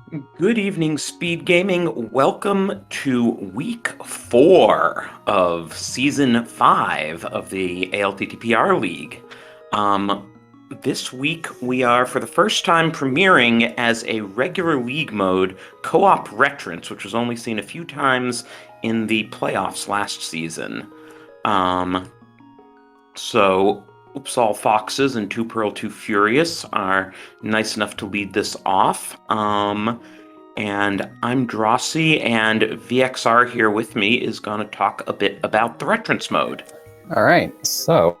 Good evening, Speed Gaming. Welcome to week 4 of season 5 of the ALTTPR League. This week we are, for the first time, premiering as a regular league mode co-op Retrance, which was only seen a few times in the playoffs last season. So All Foxes and 2Pearl2Furious are nice enough to lead this off. And I'm Drosy, and VXR here with me is going to talk a bit about the Retrance mode. All right, so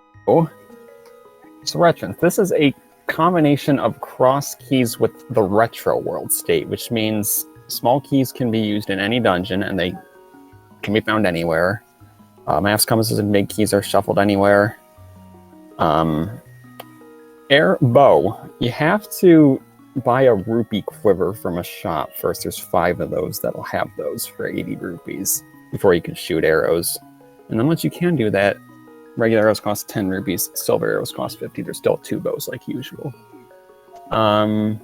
Retrance. This is a combination of cross keys with the retro world state, which means small keys can be used in any dungeon, and they can be found anywhere. Maps, compasses, and big keys are shuffled anywhere. Air bow. You have to buy a rupee quiver from a shop first. There's 5 of those that'll have those for 80 rupees before you can shoot arrows. And then once you can do that, regular arrows cost 10 rupees, silver arrows cost 50. There's still 2 bows like usual. 5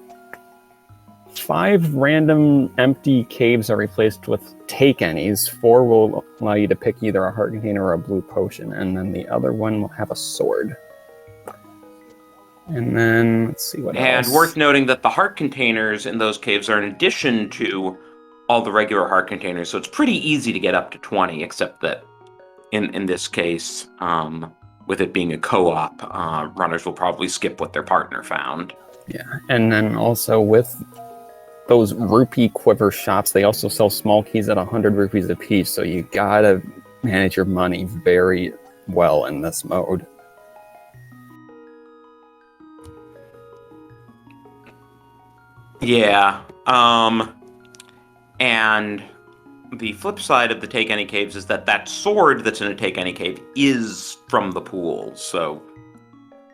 random empty caves are replaced with take any's. 4 will allow you to pick either a heart container or a blue potion, and then the other one will have a sword. And then, let's see what else. And worth noting that the heart containers in those caves are in addition to all the regular heart containers, so it's pretty easy to get up to 20, except that in this case, with it being a co-op, runners will probably skip what their partner found. Yeah, and then also with those rupee quiver shops, they also sell small keys at 100 rupees a piece, so you gotta manage your money very well in this mode. Yeah, and the flip side of the Take Any Caves is that sword that's in a Take Any Cave is from the pool, so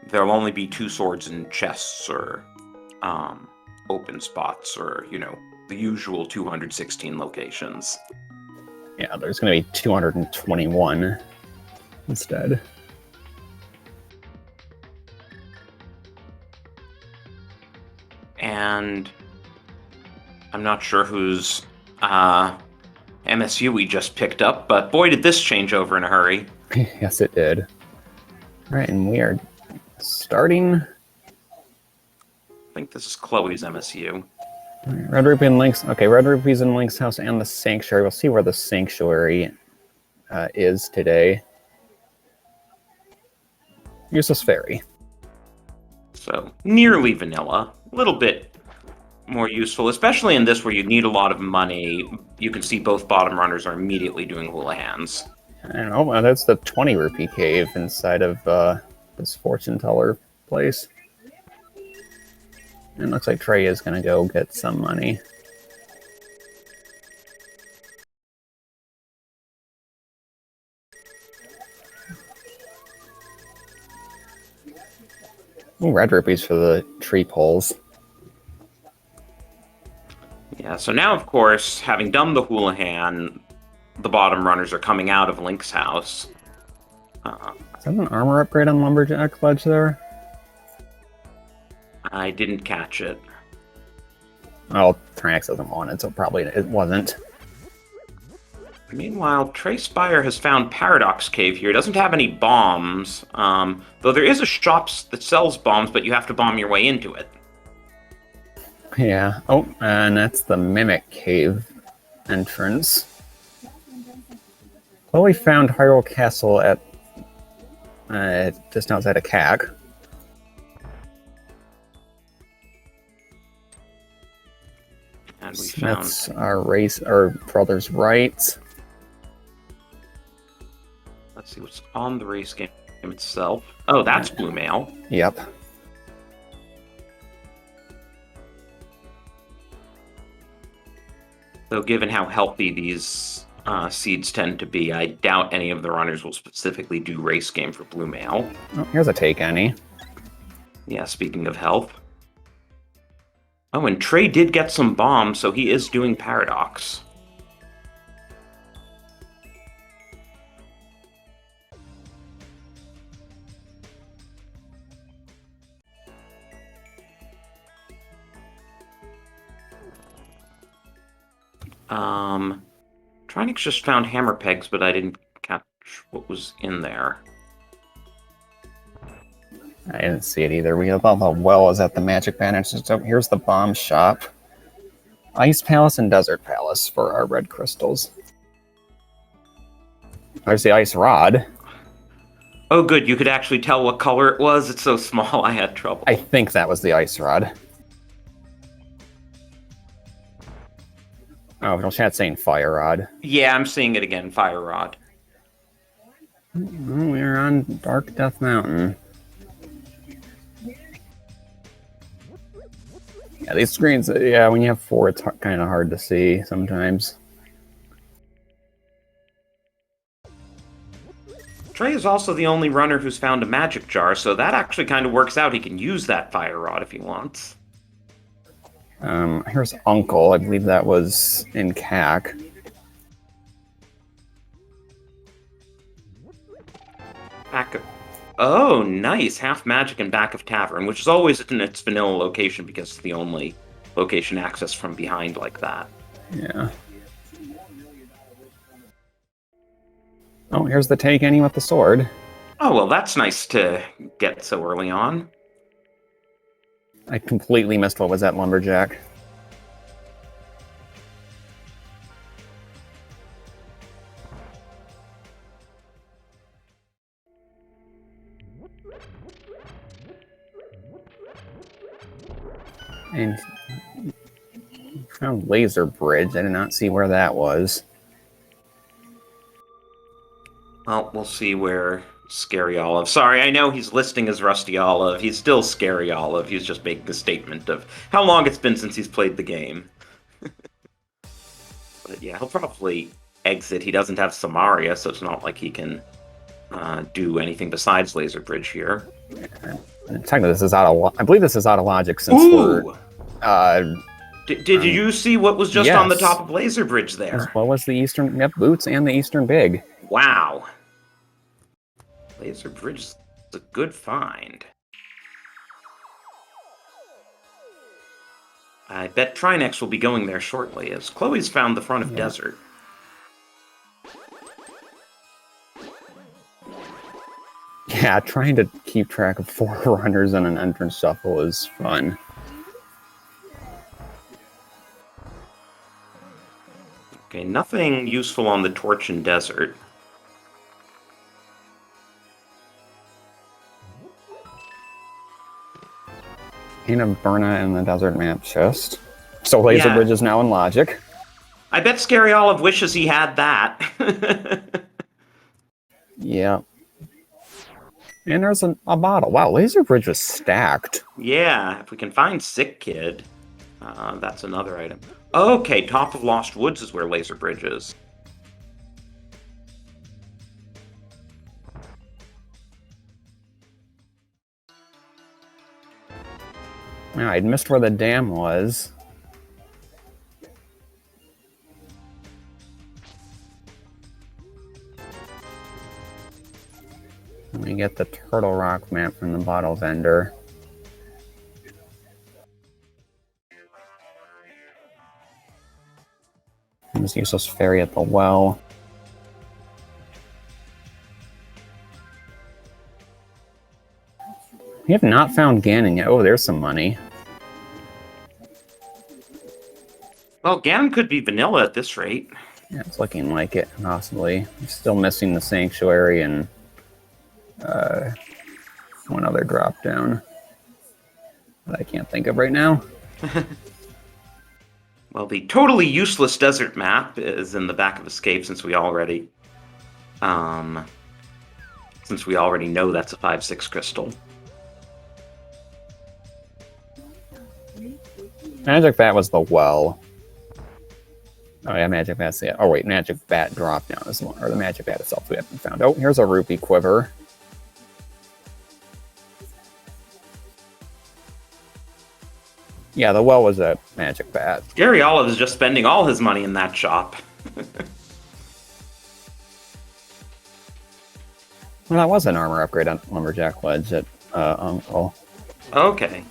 there'll only be 2 swords in chests or open spots or, the usual 216 locations. Yeah, there's going to be 221 instead. And I'm not sure whose MSU we just picked up, but boy, did this change over in a hurry. Yes, it did. All right, and we are starting. I think this is Chloe's MSU. Right, Red Rupee and Link's. Okay, Red Rupee's in Link's house and the Sanctuary. We'll see where the Sanctuary is today. Useless Fairy. So, nearly vanilla. A little bit more useful, especially in this where you need a lot of money. You can see both bottom runners are immediately doing hula hands. And oh, that's the 20 rupee cave inside of this fortune teller place. And it looks like Trey is going to go get some money. Ooh, red rupees for the tree poles. Yeah, so now, of course, having done the Houlihan, the bottom runners are coming out of Link's house. Is that an armor upgrade on Lumberjack Ledge there? I didn't catch it. Well, Trinax doesn't want it, so probably it wasn't. Meanwhile, Trey Spire has found Paradox Cave here. It doesn't have any bombs, though there is a shop that sells bombs, but you have to bomb your way into it. Yeah. Oh, and that's the Mimic Cave entrance. Well, we found Hyrule Castle at just outside of CAC. And we That's our brother's right. Let's see what's on the race game itself. Oh, that's Blue Mail. Yep. Though given how healthy these seeds tend to be, I doubt any of the runners will specifically do race game for Blue Mail. Oh, here's a take any. Yeah, speaking of health. Oh, and Trey did get some bombs, so he is doing Paradox. Trinix just found hammer pegs, but I didn't catch what was in there. I didn't see it either. We thought the well is at the Magic Banner. So here's the bomb shop. Ice Palace and Desert Palace for our red crystals. There's the ice rod. Oh, good. You could actually tell what color it was. It's so small, I had trouble. I think that was the ice rod. Oh, chat's saying fire rod. Yeah, I'm seeing it again. Fire rod. We're on Dark Death Mountain. Yeah, these screens, yeah, when you have 4, it's kind of hard to see sometimes. Trey is also the only runner who's found a magic jar, so that actually kind of works out. He can use that fire rod if he wants. Here's Uncle. I believe that was in CAC. Back of... Oh, nice. Half magic and back of tavern, which is always in its vanilla location because it's the only location accessed from behind like that. Yeah. Oh, here's the take any with the sword. Oh, well, that's nice to get so early on. I completely missed what was that lumberjack. And found laser bridge. I did not see where that was. Well, we'll see where Scary Olive... Sorry, I know he's listing as Rusty Olive. He's still Scary Olive. He's just making a statement of how long it's been since he's played the game. But yeah, he'll probably exit. He doesn't have Samaria, so it's not like he can do anything besides laser bridge here. Technically, this is out of... I believe this is out of logic since Ooh! we're... Did you see what was just on the top of laser bridge there? What was the Eastern... Yep, Boots and the Eastern Big. Wow. Laser bridge is a good find. I bet Trinex will be going there shortly, as Chloe's found the front of Desert. Yeah, trying to keep track of 4 runners in an entrance shuffle is fun. Okay, nothing useful on the Torch and Desert. Ain't a Burna in the desert map chest. So laser bridge is now in logic. I bet Scary Olive wishes he had that. Yeah. And there's a bottle. Wow, laser bridge was stacked. Yeah, if we can find Sick Kid, that's another item. Okay, Top of Lost Woods is where laser bridge is. Yeah, I'd missed where the dam was. Let me get the Turtle Rock map from the bottle vendor. There's useless fairy at the well. We have not found Ganon yet. Oh, there's some money. Well, Ganon could be vanilla at this rate. Yeah, it's looking like it, possibly. I'm still missing the Sanctuary and one other drop down that I can't think of right now. Well, the totally useless desert map is in the back of Escape since we already know that's a 5/6 crystal. Magic Bat was the well. Oh yeah, Magic Bat's the... Oh wait, Magic Bat drop down is the one, or the Magic Bat itself we haven't found. Oh, here's a rupee quiver. Yeah, the well was a Magic Bat. Scary Olive is just spending all his money in that shop. Well, that was an armor upgrade on Lumberjack Ledge at Uncle. Okay.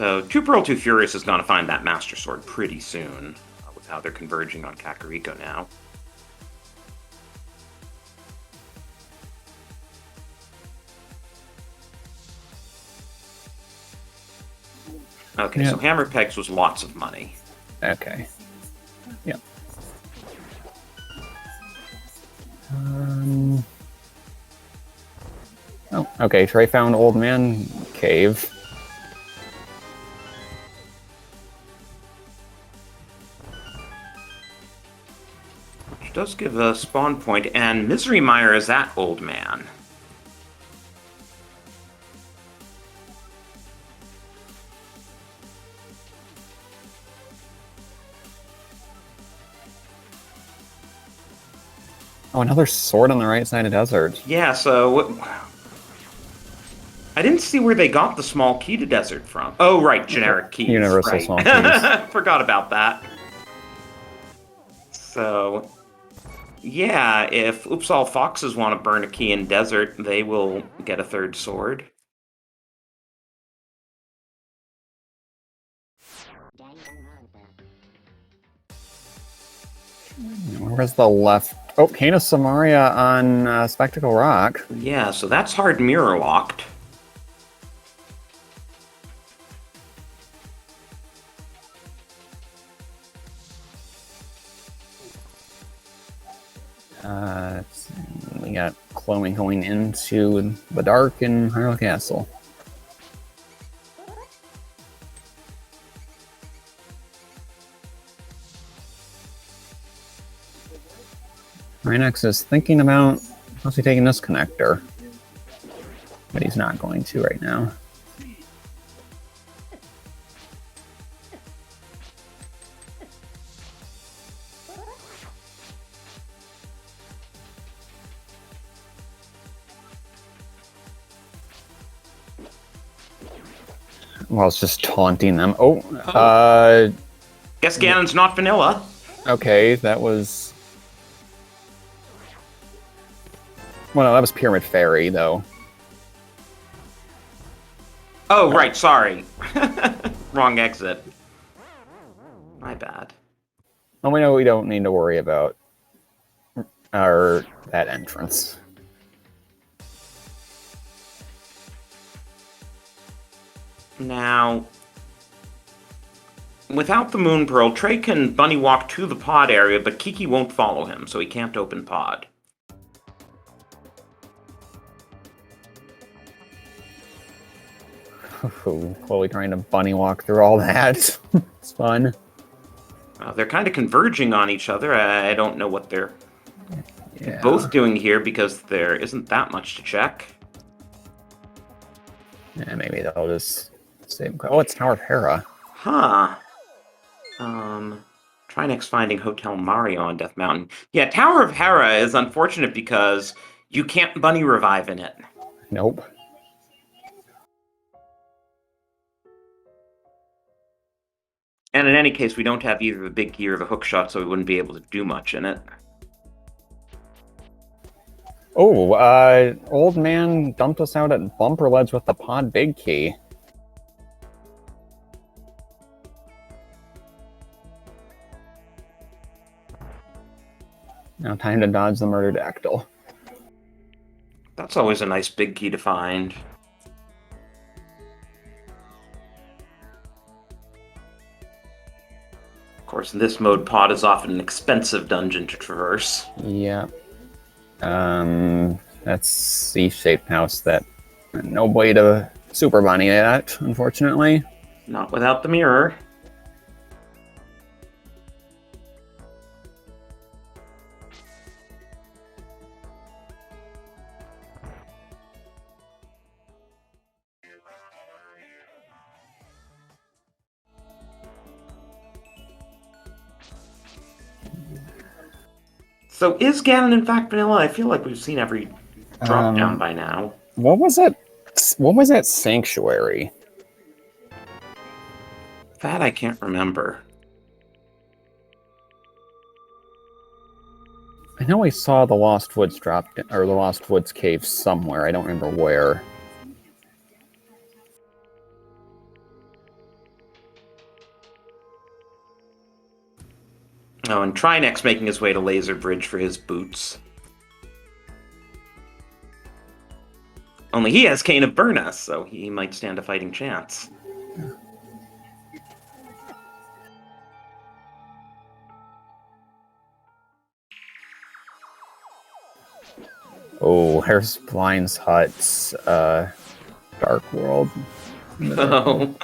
So 2Pearl2Furious is going to find that Master Sword pretty soon, with how they're converging on Kakariko now. Okay, so Hammer Pegs was lots of money. Okay. Yep. Oh, okay. Trey found Old Man Cave. Which does give a spawn point, and Misery Mire is that old man. Oh, another sword on the right side of desert. Yeah, so I didn't see where they got the small key to desert from. Oh, right, generic keys. Universal right. small keys. Forgot about that. So, yeah, if Oopsal Foxes want to burn a key in desert, they will get a third sword. Where's the left? Oh, Cane of Samaria on Spectacle Rock. Yeah, so that's hard mirror locked. We got Chloe going into the dark in Hyrule Castle. Rhinox is thinking about possibly taking this connector, but he's not going to right now. Well, it's just taunting them. Guess Ganon's not vanilla. Okay, that was... Well, no, that was Pyramid Fairy, though. Oh, right, sorry. Wrong exit. My bad. Well, we know we don't need to worry about that entrance. Now, without the Moon Pearl, Trey can bunny walk to the pod area, but Kiki won't follow him, so he can't open pod. Chloe trying to bunny walk through all that. It's fun. They're kind of converging on each other. I don't know what they're both doing here because there isn't that much to check. Yeah, maybe they'll just save. Oh, it's Tower of Hera. Huh. Try next finding Hotel Mario on Death Mountain. Yeah, Tower of Hera is unfortunate because you can't bunny revive in it. Nope. And in any case, we don't have either the big key or the hook shot, so we wouldn't be able to do much in it. Oh, old man dumped us out at Bumper Ledge with the pod big key. Now time to dodge the murdered Actyl. That's always a nice big key to find. Of course, in this mode, pod is often an expensive dungeon to traverse. Yeah. That's C-shaped house that no way to super bunny at, unfortunately. Not without the mirror. So is Ganon in fact vanilla? I feel like we've seen every drop down by now. What was it? What was that sanctuary? That I can't remember. I know I saw the Lost Woods or the Lost Woods cave somewhere. I don't remember where. Oh, and Trinex making his way to Laser Bridge for his boots. Only he has Cane of Burna, so he might stand a fighting chance. Oh, here's Blind's Hut's Dark World. Oh,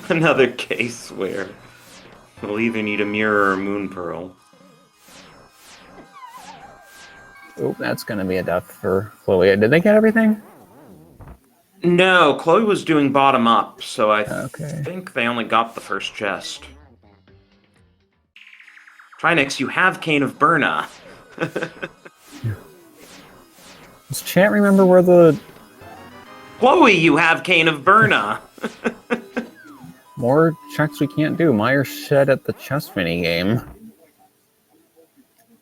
another case where we'll either need a mirror or Moon Pearl. Oh, that's going to be a death for Chloe. Did they get everything? No, Chloe was doing bottom up, so I Okay. think they only got the first chest. Trinex, you have Cane of Burna. Does chat remember where the... Chloe, you have Cane of Burna. More checks we can't do. Meyer shed at the chess mini game.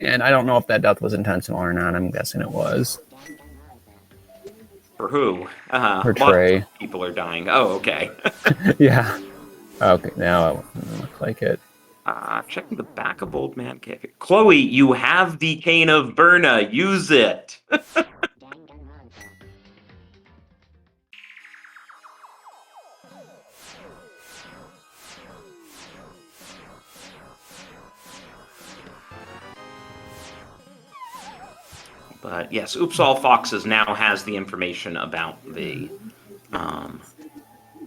And I don't know if that death was intentional or not. I'm guessing it was. For who? For Trey. Lots of people are dying. Oh, okay. Yeah. Okay, now it doesn't look like it. Checking the back of Old Man Cave. Chloe, you have the Cane of Burna. Use it. But yes, Oops All Foxes now has the information about the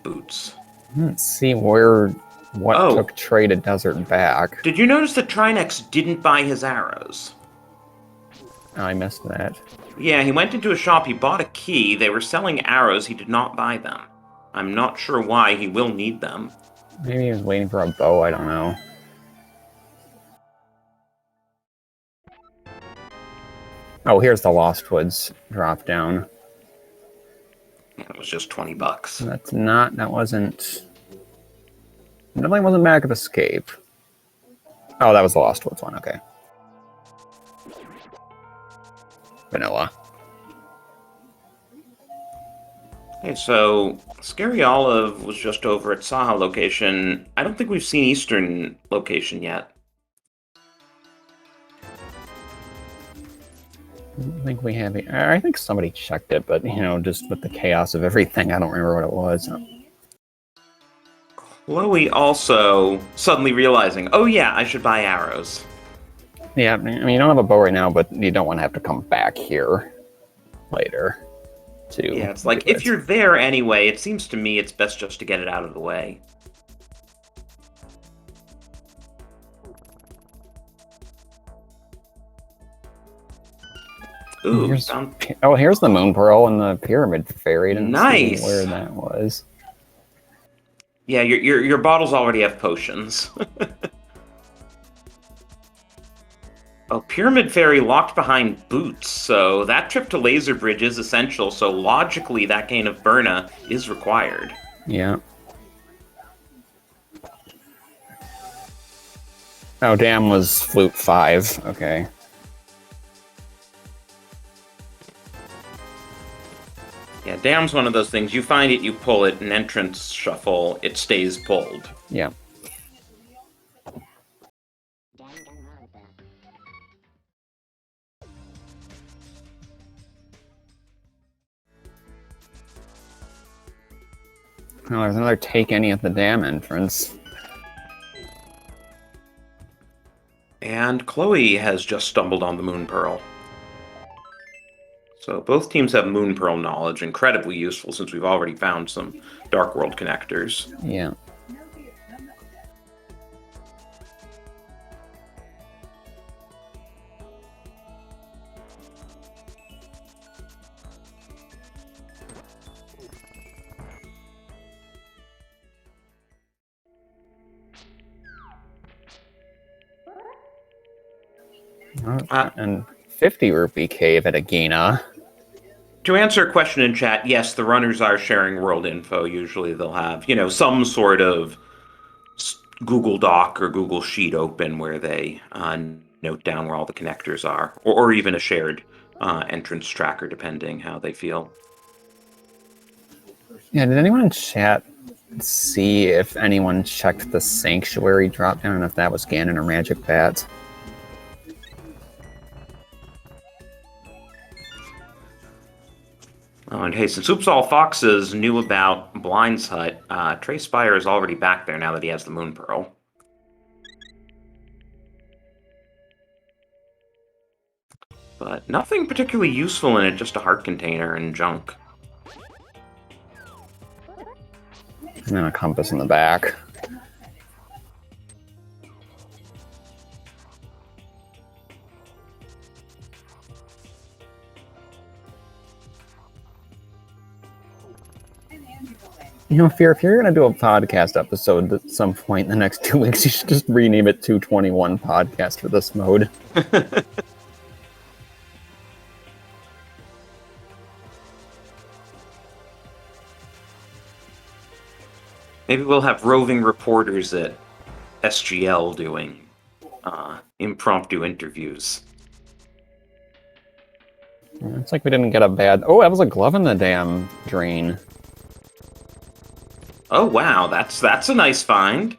boots. Let's see what took Trey to Desert back. Did you notice that Trinex didn't buy his arrows? Oh, I missed that. Yeah, he went into a shop, he bought a key, they were selling arrows, he did not buy them. I'm not sure why, he will need them. Maybe he was waiting for a bow, I don't know. Oh, here's the Lost Woods drop down. It was just $20. That wasn't... It definitely wasn't Back of Escape. Oh, that was the Lost Woods one, okay. Vanilla. Okay, so Scary Olive was just over at Saha location. I don't think we've seen Eastern location yet. I don't think we have it. I think somebody checked it, but, you know, just with the chaos of everything, I don't remember what it was. Chloe also suddenly realizing, oh yeah, I should buy arrows. Yeah, I mean, you don't have a bow right now, but you don't want to have to come back here later. Yeah, it's like, if you're there anyway, it seems to me it's best just to get it out of the way. Ooh, here's the Moon Pearl and the Pyramid Fairy. Didn't nice. See where that was. Yeah, your bottles already have potions. Oh, Pyramid Fairy locked behind boots, so that trip to Laser Bridge is essential, so logically that Cane of Burna is required. Yeah. Oh, Dam was Flute 5. Okay. Yeah, Dam's one of those things. You find it, you pull it, an entrance shuffle, it stays pulled. Yeah. Oh, there's another Take Any at the Dam entrance. And Chloe has just stumbled on the Moon Pearl. So both teams have Moon Pearl knowledge, incredibly useful since we've already found some Dark World connectors. Yeah. And 50 rupee cave at Agina. To answer a question in chat, yes, the runners are sharing world info. Usually they'll have, you know, some sort of Google Doc or Google Sheet open where they note down where all the connectors are, or even a shared entrance tracker, depending how they feel. Yeah, did anyone in chat see if anyone checked the Sanctuary dropdown and if that was Ganon or Magic Bat? Oh, and hey, since Oops All Foxes knew about Blind's Hut, Trey Spire is already back there now that he has the Moon Pearl. But nothing particularly useful in it, just a heart container and junk. And then a compass in the back. You know, Fear, if you're going to do a podcast episode at some point in the next 2 weeks, you should just rename it 221 Podcast for this mode. Maybe we'll have roving reporters at SGL doing impromptu interviews. It's like we didn't get a bad... Oh, that was a glove in the damn drain. Oh wow, that's a nice find.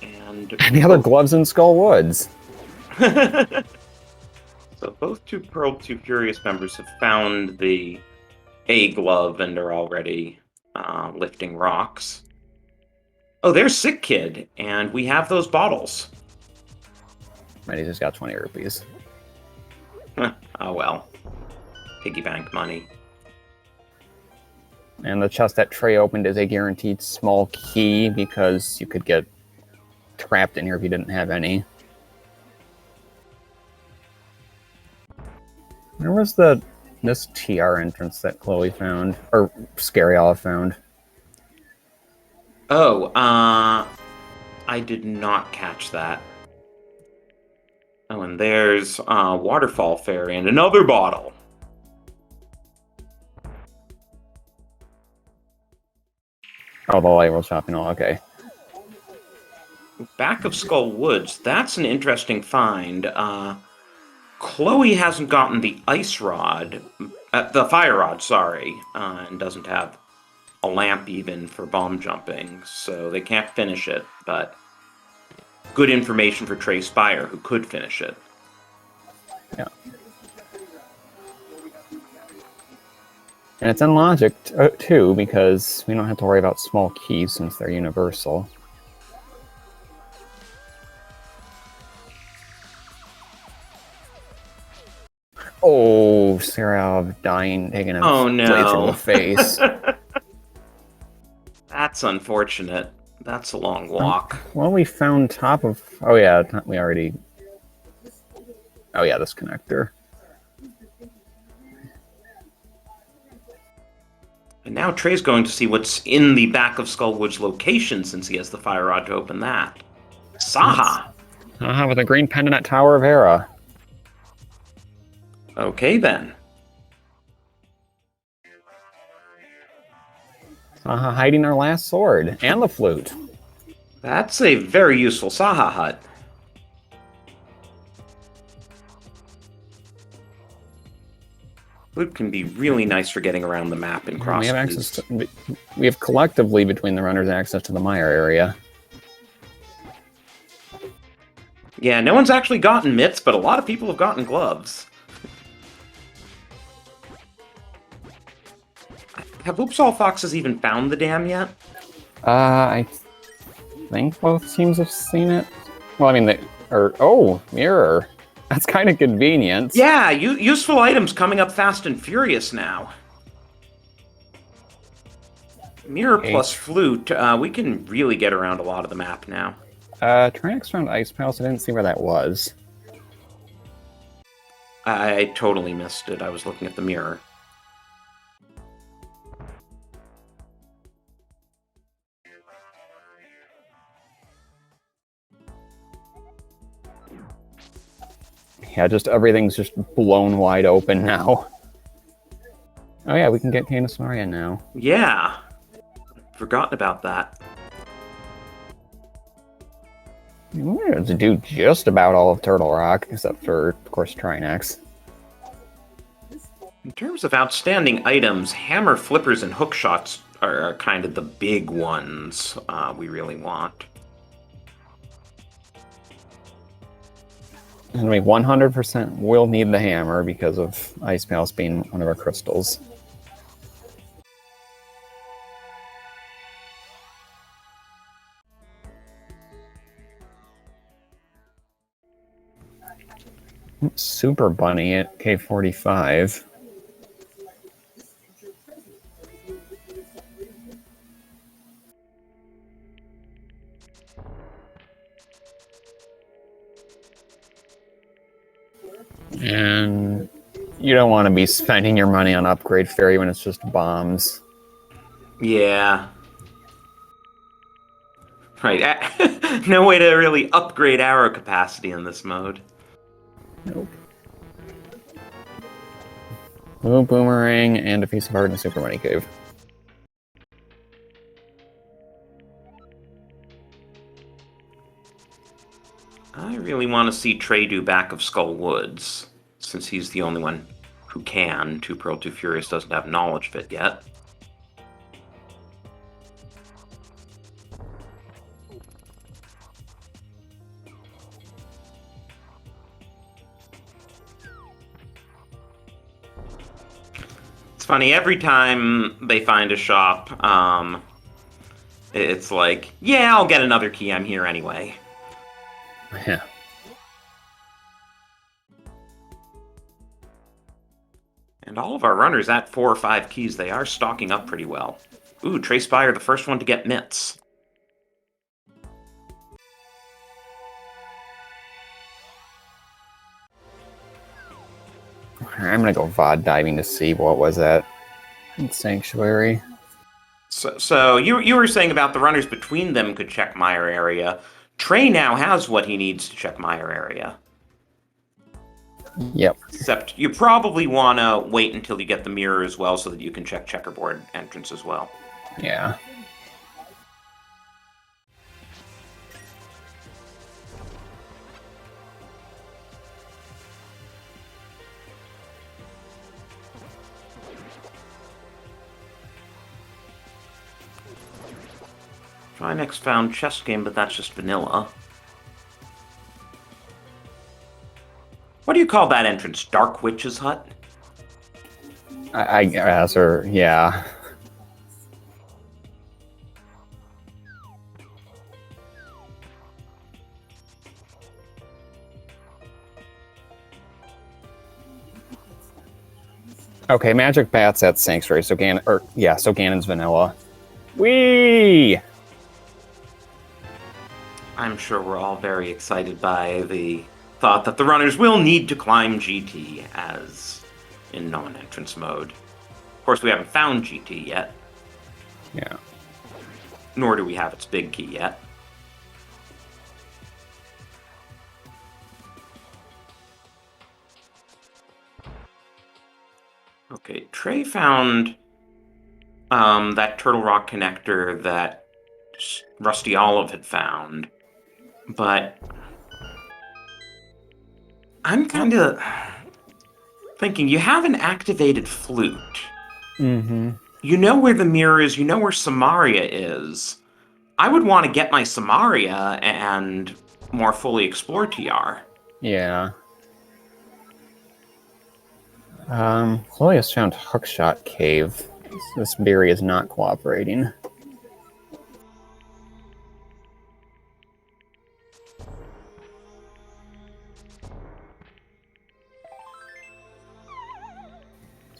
And the other gloves in Skull Woods. So both 2Pearl2Furious members have found the A glove and are already lifting rocks. Oh, there's Sick Kid, and we have those bottles. Right, he's just got 20 rupees. Oh well. Piggy bank money. And the chest that Trey opened is a guaranteed small key because you could get trapped in here if you didn't have any. Where was this TR entrance that Chloe found? Or Scary Olive found? Oh, I did not catch that. Oh, and there's Waterfall Fairy and another bottle. Oh, the label shopping. Oh, okay. Back of Skull Woods, that's an interesting find. Chloe hasn't gotten the ice rod, the fire rod, sorry, and doesn't have a lamp even for bomb jumping, so they can't finish it, but good information for Trey Spire, who could finish it. Yeah. And it's in logic, too, because we don't have to worry about small keys since they're universal. Oh, Sarah dying, taking a blade through the face. That's unfortunate. That's a long walk. Well, we found top of... Oh, yeah, we already... Oh, yeah, this connector. And now Trey's going to see what's in the back of Skullwood's location since he has the fire rod to open that. Saha! Saha with a green pendant at Tower of Hera. Okay, then. Saha hiding our last sword. And the flute. That's a very useful Saha hut. Flute can be really nice for getting around the map and cross. We have collectively between the runners access to the Mire area. Yeah, no one's actually gotten mitts, but a lot of people have gotten gloves. Have Oops All Foxes even found the dam yet? I think both teams have seen it. Well, I mean, oh, mirror. That's kind of convenient. Yeah, useful items coming up fast and furious now. Mirror plus flute, we can really get around a lot of the map now. Trinex found Ice Palace. I didn't see where that was. I totally missed it. I was looking at the mirror. Yeah, just everything's just blown wide open now. Oh yeah, we can get Canis Maria now. Yeah. Forgotten about that. We're able to do just about all of Turtle Rock, except for, of course, Trinex. In terms of outstanding items, hammer flippers and hook shots are kind of the big ones we really want. And we 100% will need the hammer because of Ice Mouse being one of our crystals. Super Bunny at K45. And you don't want to be spending your money on Upgrade Fairy when it's just bombs. Yeah. Right. No way to really upgrade arrow capacity in this mode. Nope. Blue Boomerang and a piece of art in Super Money Cave. I really want to see Trey do back of Skull Woods, since he's the only one who can. 2Pearl2Furious doesn't have knowledge of it yet. It's funny, every time they find a shop, it's like, yeah, I'll get another key, I'm here anyway. Yeah. And all of our runners at 4 or 5 keys, they are stocking up pretty well. Ooh, Trey Spire, the first one to get mitts. I'm gonna go VOD diving to see what was that in Sanctuary. So you were saying about the runners between them could check Mire area. Trey now has what he needs to check Mire area. Yep. Except you probably want to wait until you get the mirror as well so that you can check checkerboard entrance as well. Yeah. Try next found chess game, but that's just vanilla. What do you call that entrance? Dark Witch's Hut? I guess, or yeah. Okay, Magic Bat's at Sanctuary, so Ganon's vanilla. Whee! I'm sure we're all very excited by the thought that the runners will need to climb GT as in non-entrance mode. Of course, we haven't found GT yet. Yeah. Nor do we have its big key yet. Okay, Trey found that Turtle Rock connector that Rusty Olive had found, but I'm kind of thinking, you have an activated flute. Mm-hmm. You know where the mirror is, you know where Samaria is. I would want to get my Samaria and more fully explore TR. Yeah. Chloe has found Hookshot Cave. This berry is not cooperating.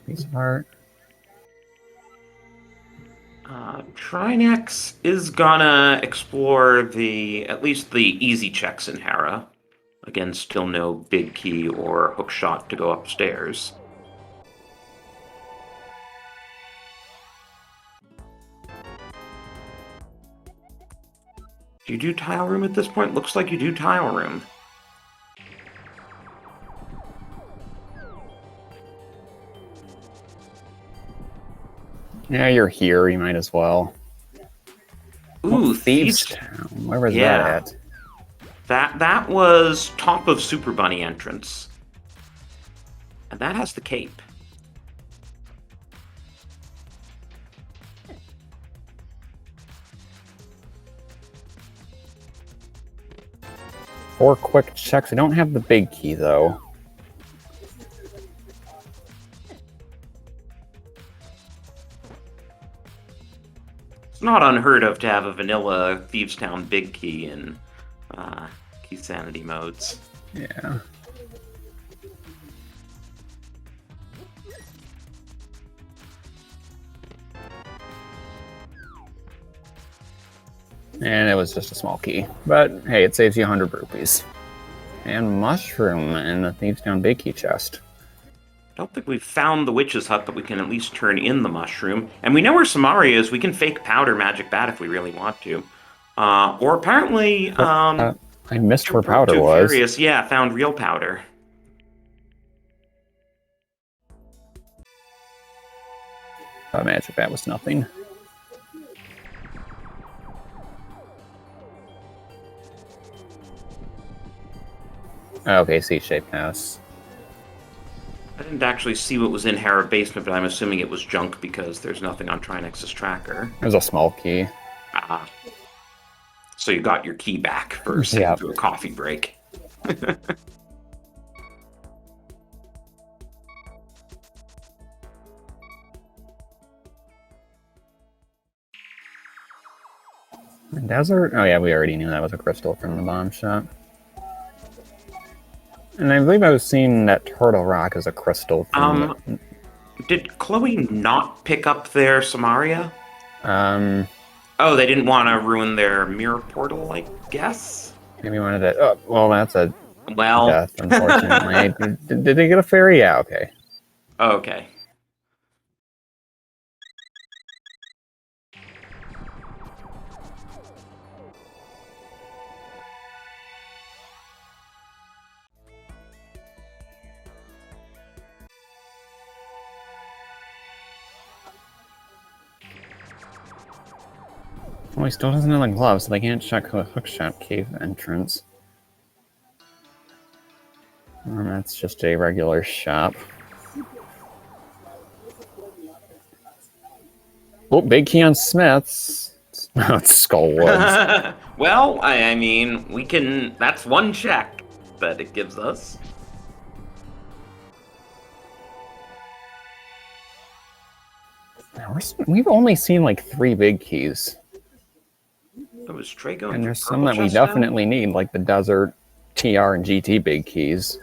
Piece of art. Trinex is gonna explore at least the easy checks in Hera. Again, still no big key or hook shot to go upstairs. Do you do tile room at this point? Looks like you do tile room. Yeah, you're here. You might as well. Ooh, Thieves Town. Where was that at? That was top of Super Bunny entrance. And that has the cape. 4 quick checks. We don't have the big key, though. It's not unheard of to have a vanilla Thieves Town big key in key sanity modes. Yeah. And it was just a small key. But hey, it saves you 100 rupees. And mushroom in the Thieves Town big key chest. I don't think we've found the witch's hut, but we can at least turn in the mushroom. And we know where Samaria is. We can fake powder magic bat if we really want to. Or apparently, I missed where powder was. Furious, yeah, found real powder. Magic bat was nothing. Okay, C-shaped house. I didn't actually see what was in Hera basement, but I'm assuming it was junk because there's nothing on Trinex's tracker. There's a small key. So you got your key back for sitting through a coffee break. Desert? Oh yeah, we already knew that was a crystal from the bomb shot. And I believe I was seeing that Turtle Rock as a crystal from Did Chloe not pick up their Samaria? Oh, they didn't want to ruin their mirror portal, I guess? Maybe wanted to... Oh, well, that's a death, Well, unfortunately. did they get a fairy? Yeah, okay. okay. Well, he still doesn't have the gloves, so they can't check the hookshot cave entrance. And that's just a regular shop. Oh, big key on Smith's. No, it's Skullwoods. Well, I mean, we can... That's one check that it gives us. Now, we've only seen like 3 big keys. It was Trago And there's some that we definitely need, like the Desert, TR, and GT big keys.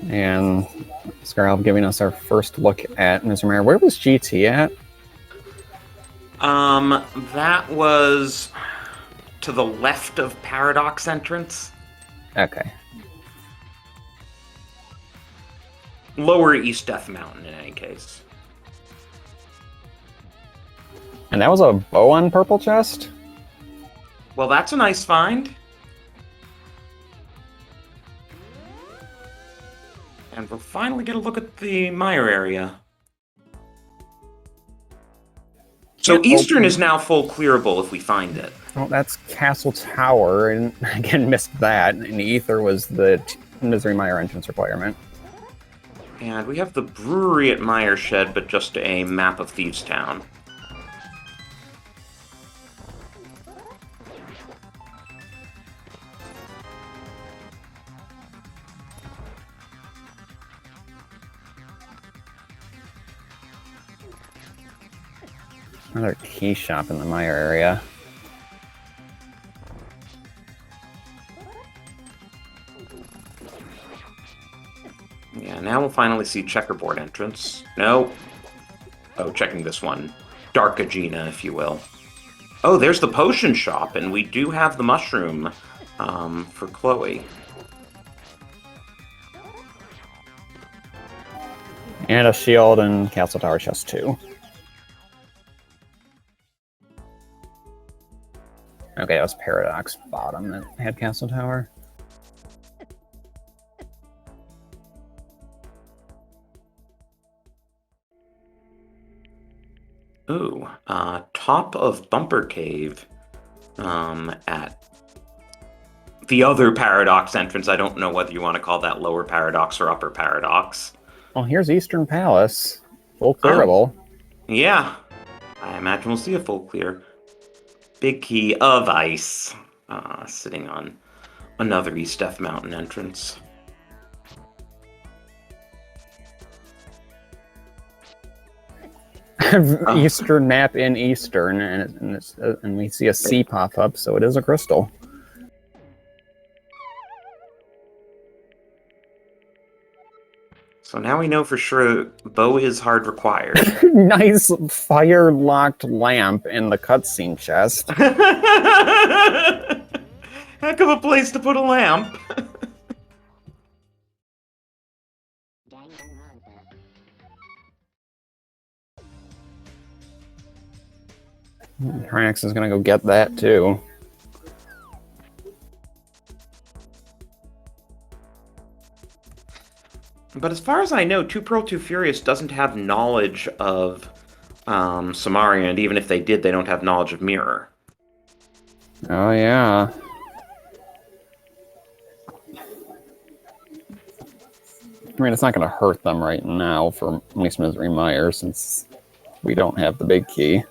And Scarl giving us our first look at Mr. Mayor. Where was GT at? That was to the left of Paradox entrance. Okay. Lower East Death Mountain, in any case. And that was a bow on purple chest? Well, that's a nice find. And we'll finally get a look at the Meyer area. So Eastern is now full clearable if we find it. Well, that's Castle Tower, and again, missed that. And Ether was the Misery Mire entrance requirement. And we have the brewery at Meyer Shed, but just a map of Thieves Town. Another key shop in the Meyer area. Yeah, now we'll finally see checkerboard entrance. No. Oh, checking this one. Dark Agena, if you will. Oh, there's the potion shop, and we do have the mushroom for Chloe. And a shield and Castle Tower chest too. Okay, that was Paradox bottom that had Castle Tower. Ooh, top of Bumper Cave at the other Paradox entrance. I don't know whether you want to call that lower Paradox or upper Paradox. Well, here's Eastern Palace. Full clearable. Yeah. I imagine we'll see a full clear. Big key of ice. Sitting on another East Death Mountain entrance. Eastern map in Eastern, and we see a C pop up, so it is a crystal. So now we know for sure bow is hard required. Nice fire-locked lamp in the cutscene chest. Heck of a place to put a lamp. Trinex is gonna go get that too. But as far as I know, 2Pearl2Furious doesn't have knowledge of Samaria, and even if they did, they don't have knowledge of Mirror. Oh yeah. I mean, it's not going to hurt them right now for at least Misery Meyer, since we don't have the big key.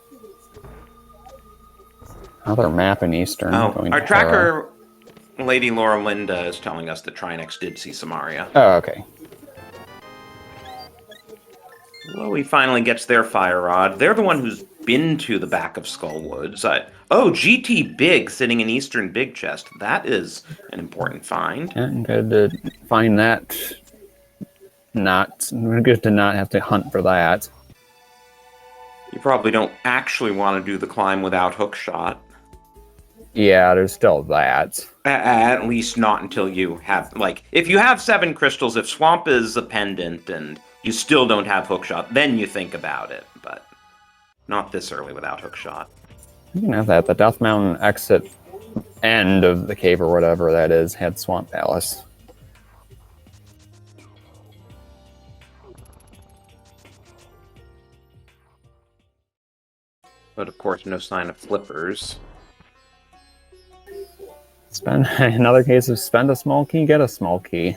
Another map in Eastern. Oh, our tracker, Lady Laura Linda, is telling us that Trinex did see Samaria. Oh, okay. Well, he finally gets their fire rod. They're the one who's been to the back of Skullwoods. Oh, GT Big sitting in Eastern Big Chest. That is an important find. And good to find that. Good to not have to hunt for that. You probably don't actually want to do the climb without hookshot. Yeah, there's still that. At least not until you have, like, if you have 7 crystals, if Swamp is a pendant and you still don't have hookshot, then you think about it, but not this early without hookshot. You can have that. The Death Mountain exit end of the cave or whatever that is had Swamp Palace. But of course, no sign of flippers. Spend another case of spend a small key, get a small key.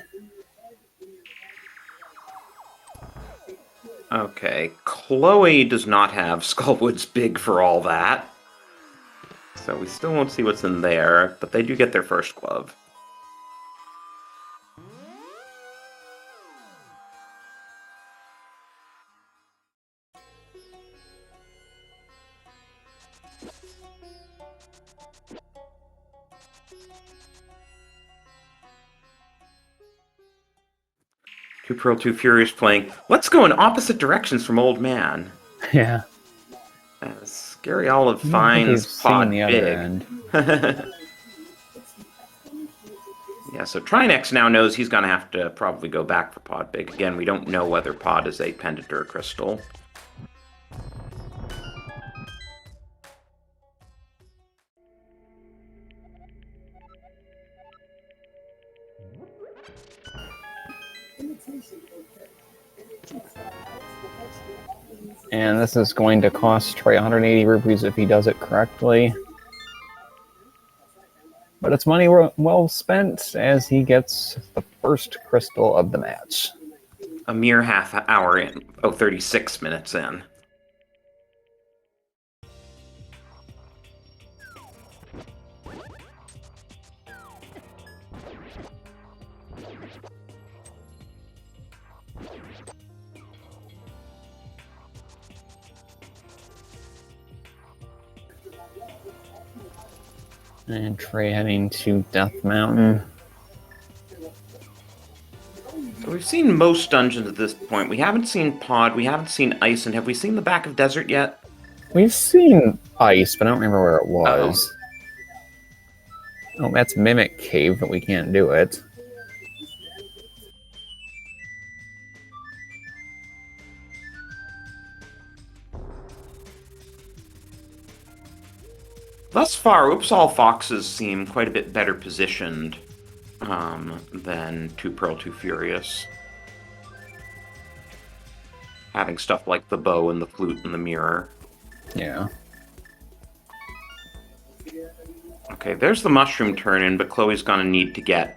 Okay, Chloe does not have Skullwood's Big for all that. So we still won't see what's in there, but they do get their first glove. Pearl2Furious playing. Let's go in opposite directions from Old Man. Yeah. Scary Olive finds Pod the Big. other end. Yeah, so Trinex now knows he's going to have to probably go back for Pod Big. Again, we don't know whether Pod is a pendant or a crystal. And this is going to cost Trey 180 rupees if he does it correctly. But it's money well spent as he gets the first crystal of the match. A mere half hour in. Oh, 36 minutes in. And Trey heading to Death Mountain. So we've seen most dungeons at this point. We haven't seen Pod, we haven't seen Ice, and have we seen the back of Desert yet? We've seen Ice, but I don't remember where it was. Oh, that's Mimic Cave, but we can't do it. Thus far, All Foxes seem quite a bit better positioned than 2Pearl2Furious. Having stuff like the bow and the flute and the mirror. Yeah. Okay, there's the mushroom turn-in, but Chloe's gonna need to get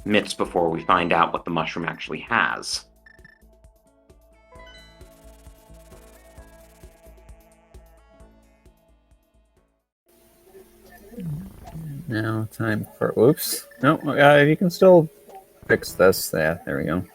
mitts before we find out what the mushroom actually has. Now time for... Oops. No, you can still fix this. Yeah, there we go.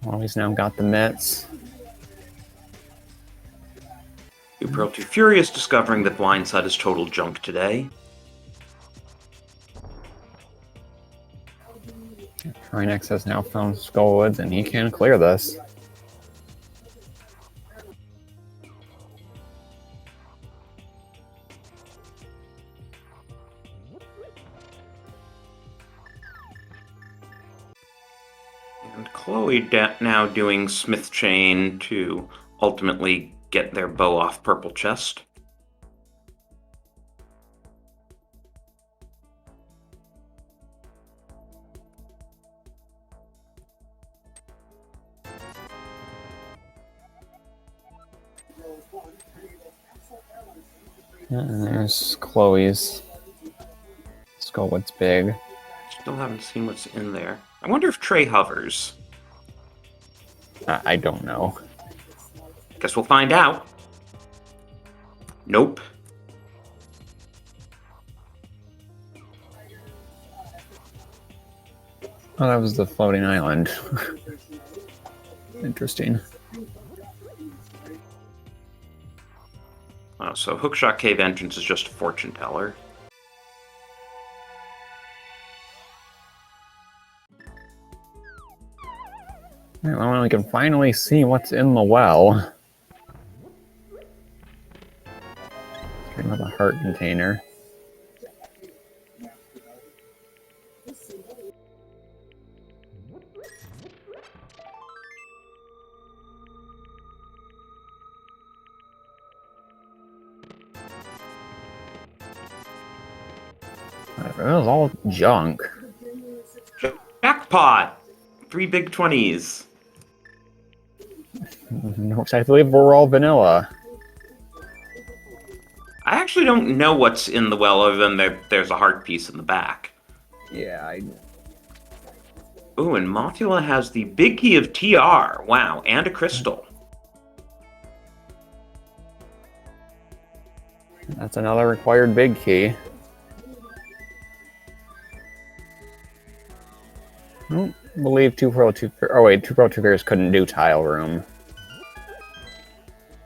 Well, he's now got the mitts. 2Pearl2Furious discovering that Blindside is total junk today. Trinex has now found Skullwoods, and he can clear this. And Chloe now doing Smith Chain to ultimately get their bow off Purple Chest. And there's Chloe's. Skullwood's big. Still haven't seen what's in there. I wonder if Trey hovers. I don't know. Guess we'll find out. Nope. Oh, that was the floating island. Interesting. Oh, so Hookshot Cave entrance is just a fortune teller. Well, we can finally see what's in the well. Starting with a heart container. It was all junk. Jackpot! 3 big 20s. Which I believe we're all vanilla. I actually don't know what's in the well other than there's a heart piece in the back. Yeah, Ooh, and Mothula has the big key of TR. Wow, and a crystal. That's another required big key. I don't believe 2Pearl2Furious couldn't do tile room.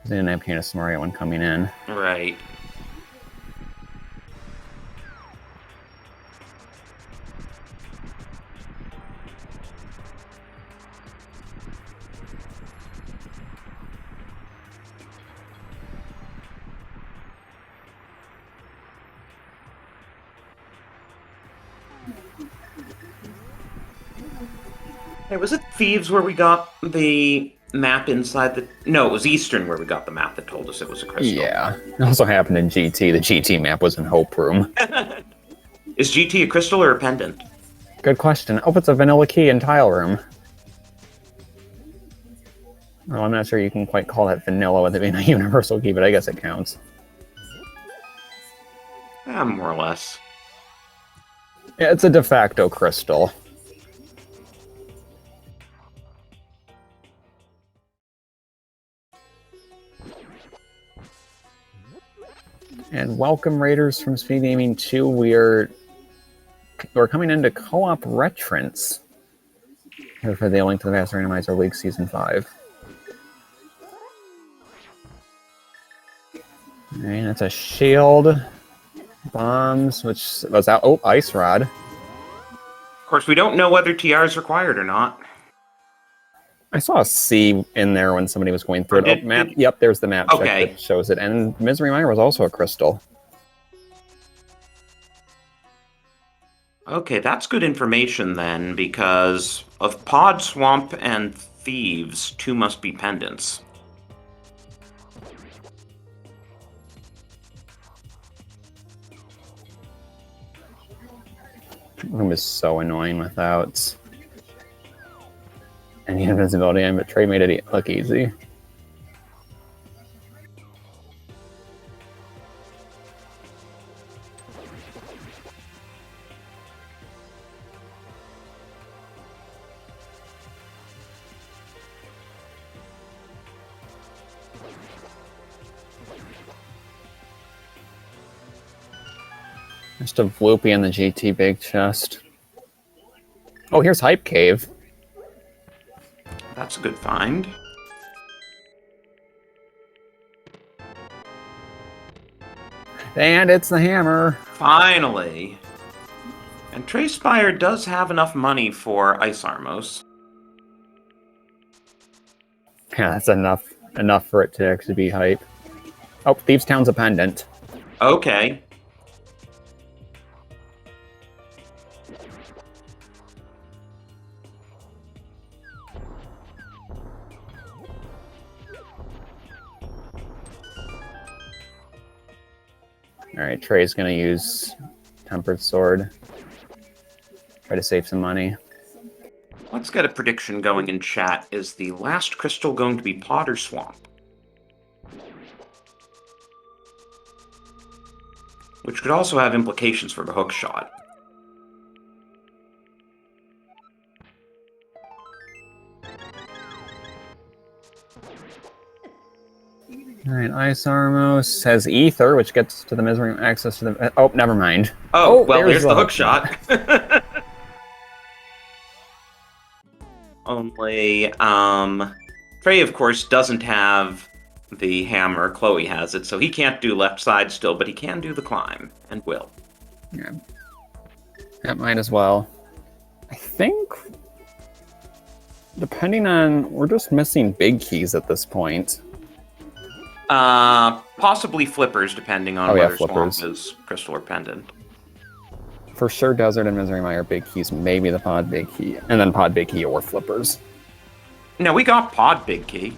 They didn't have Candace Mario one coming in. Right. Hey, was it Thieves where we got the map inside the... No, it was Eastern where we got the map that told us it was a crystal. Yeah. It also happened in GT. The GT map was in Hope Room. Is GT a crystal or a pendant? Good question. Oh, it's a vanilla key in tile room. Well, I'm not sure you can quite call that vanilla with it being a universal key, but I guess it counts. More or less. Yeah, it's a de facto crystal. And welcome, Raiders from SpeedGaming 2. We're coming into co-op retrants here for the Link to the Past Randomizer League Season 5. And it's a shield, bombs, which was out. Oh, ice rod. Of course, we don't know whether TR is required or not. I saw a C in there when somebody was going through it. Map. Yep, there's the map check that shows it. And Misery Miner was also a crystal. Okay, that's good information then, because of Pod, Swamp, and Thieves, 2 must be pendants. Room is so annoying without any invisibility, but Trey made it look easy. Just a Vloopy in the GT big chest. Oh, here's Hype Cave. That's a good find. And it's the hammer. Finally. And Trey Spire does have enough money for Ice Armos. Yeah, that's enough for it to actually be hype. Oh, Thieves Town's a pendant. Okay. Alright, Trey's gonna use Tempered Sword. Try to save some money. Let's get a prediction going in chat. Is the last crystal going to be Pot or Swamp? Which could also have implications for the hook shot. Alright, Ice Armos has Ether, which gets to the Misery access to the... Oh, never mind. Oh, well, there's the hook shot. Only, Trey, of course, doesn't have the hammer. Chloe has it, so he can't do left side still, but he can do the climb, and will. Yeah. That might as well. I think... Depending on... We're just missing big keys at this point. Possibly flippers, depending on whether flippers. Swamp is crystal or pendant. For sure, Desert and Misery Mire big keys, maybe the Pod big key, and then Pod big key or flippers. No, we got Pod big key.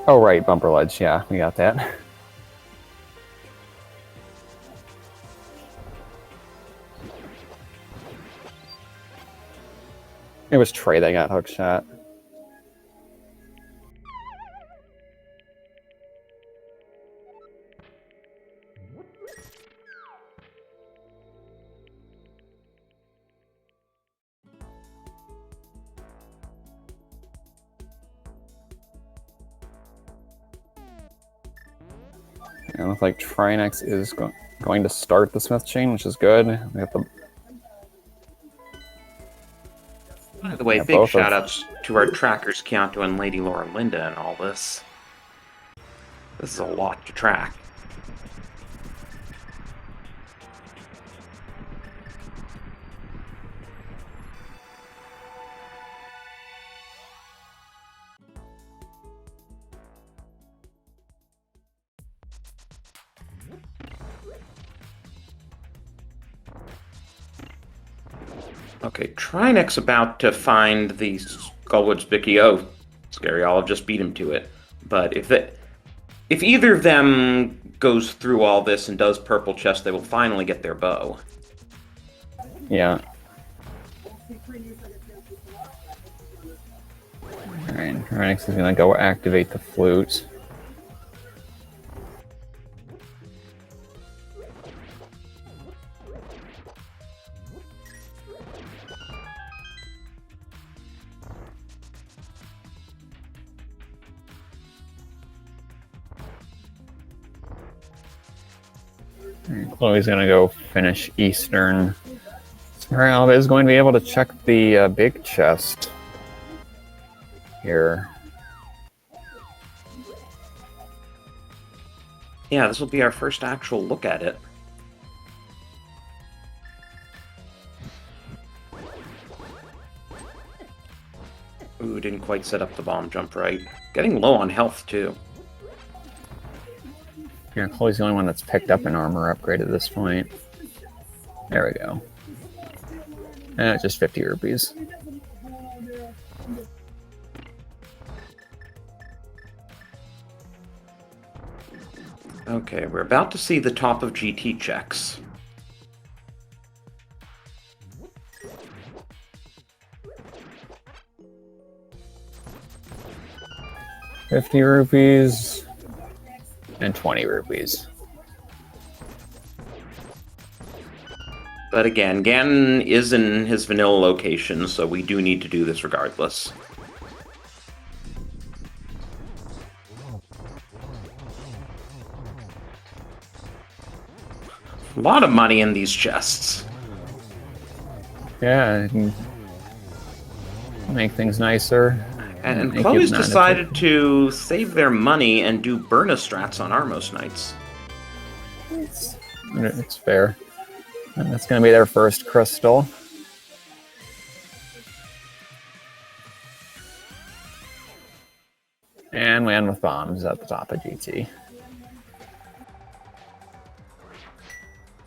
Oh, right, Bumper Ledge, yeah, we got that. It was Trey that got hook shot. It looks like Trinex is going to start the Smith chain, which is good. We got the... By the way, Yeah, big shout-outs to our trackers, Keonto and Lady Laura Linda, and all this. This is a lot to track. Okay, Trinex about to find the Skullwood's Bicky. Oh, Scary Olive just beat him to it. But if either of them goes through all this and does Purple Chest, they will finally get their bow. Yeah. Alright, Trinex is gonna go activate the flute. Chloe's gonna go finish Eastern. Smaralba is going to be able to check the big chest here. Yeah, this will be our first actual look at it. Ooh, didn't quite set up the bomb jump right. Getting low on health, too. Yeah, Chloe's the only one that's picked up an armor upgrade at this point. There we go. Just 50 rupees. Okay, we're about to see the top of GT checks. 50 rupees and 20 rupees. But again, Ganon is in his vanilla location, so we do need to do this regardless. A lot of money in these chests. Yeah, make things nicer. And Chloe's decided to save their money and do Burna strats on Armos Knights. It's fair. And that's going to be their first crystal. And we end with bombs at the top of GT.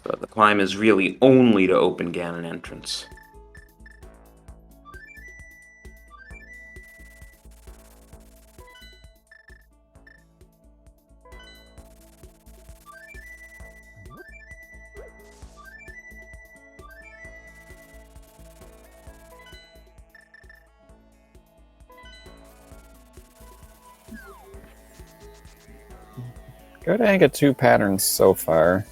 So the climb is really only to open Ganon entrance. Good, I get 2 patterns so far.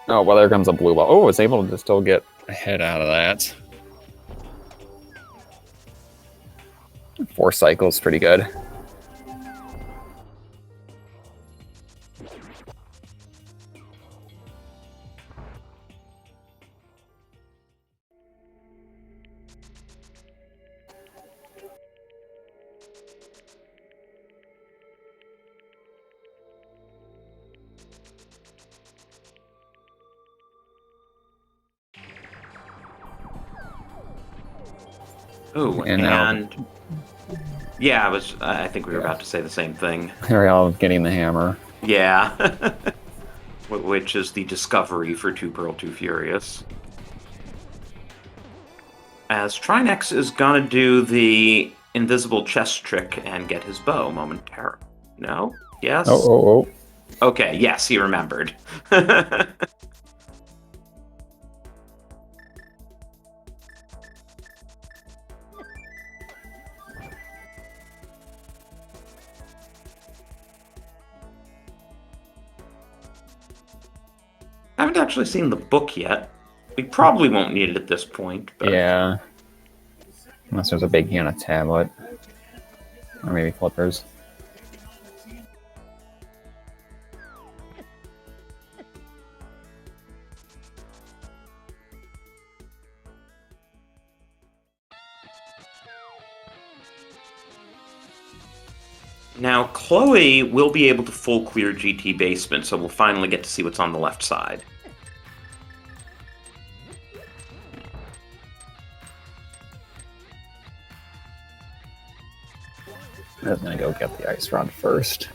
Oh, well, there comes a blue ball. Oh, I was able to still get a hit out of that. 4 cycles, pretty good. Oh, and yeah, I think we were about to say the same thing. Here we are getting the hammer. Yeah. Which is the discovery for 2Pearl2Furious. As Trinex is gonna do the invisible chest trick and get his bow momentarily. No? Yes? Oh. Okay, yes, he remembered. I haven't actually seen the book yet. We probably won't need it at this point. But... yeah. Unless there's a big key on a tablet. Or maybe flippers. Now, Chloe will be able to full clear GT Basement, so we'll finally get to see what's on the left side. I was gonna go get the ice rod first.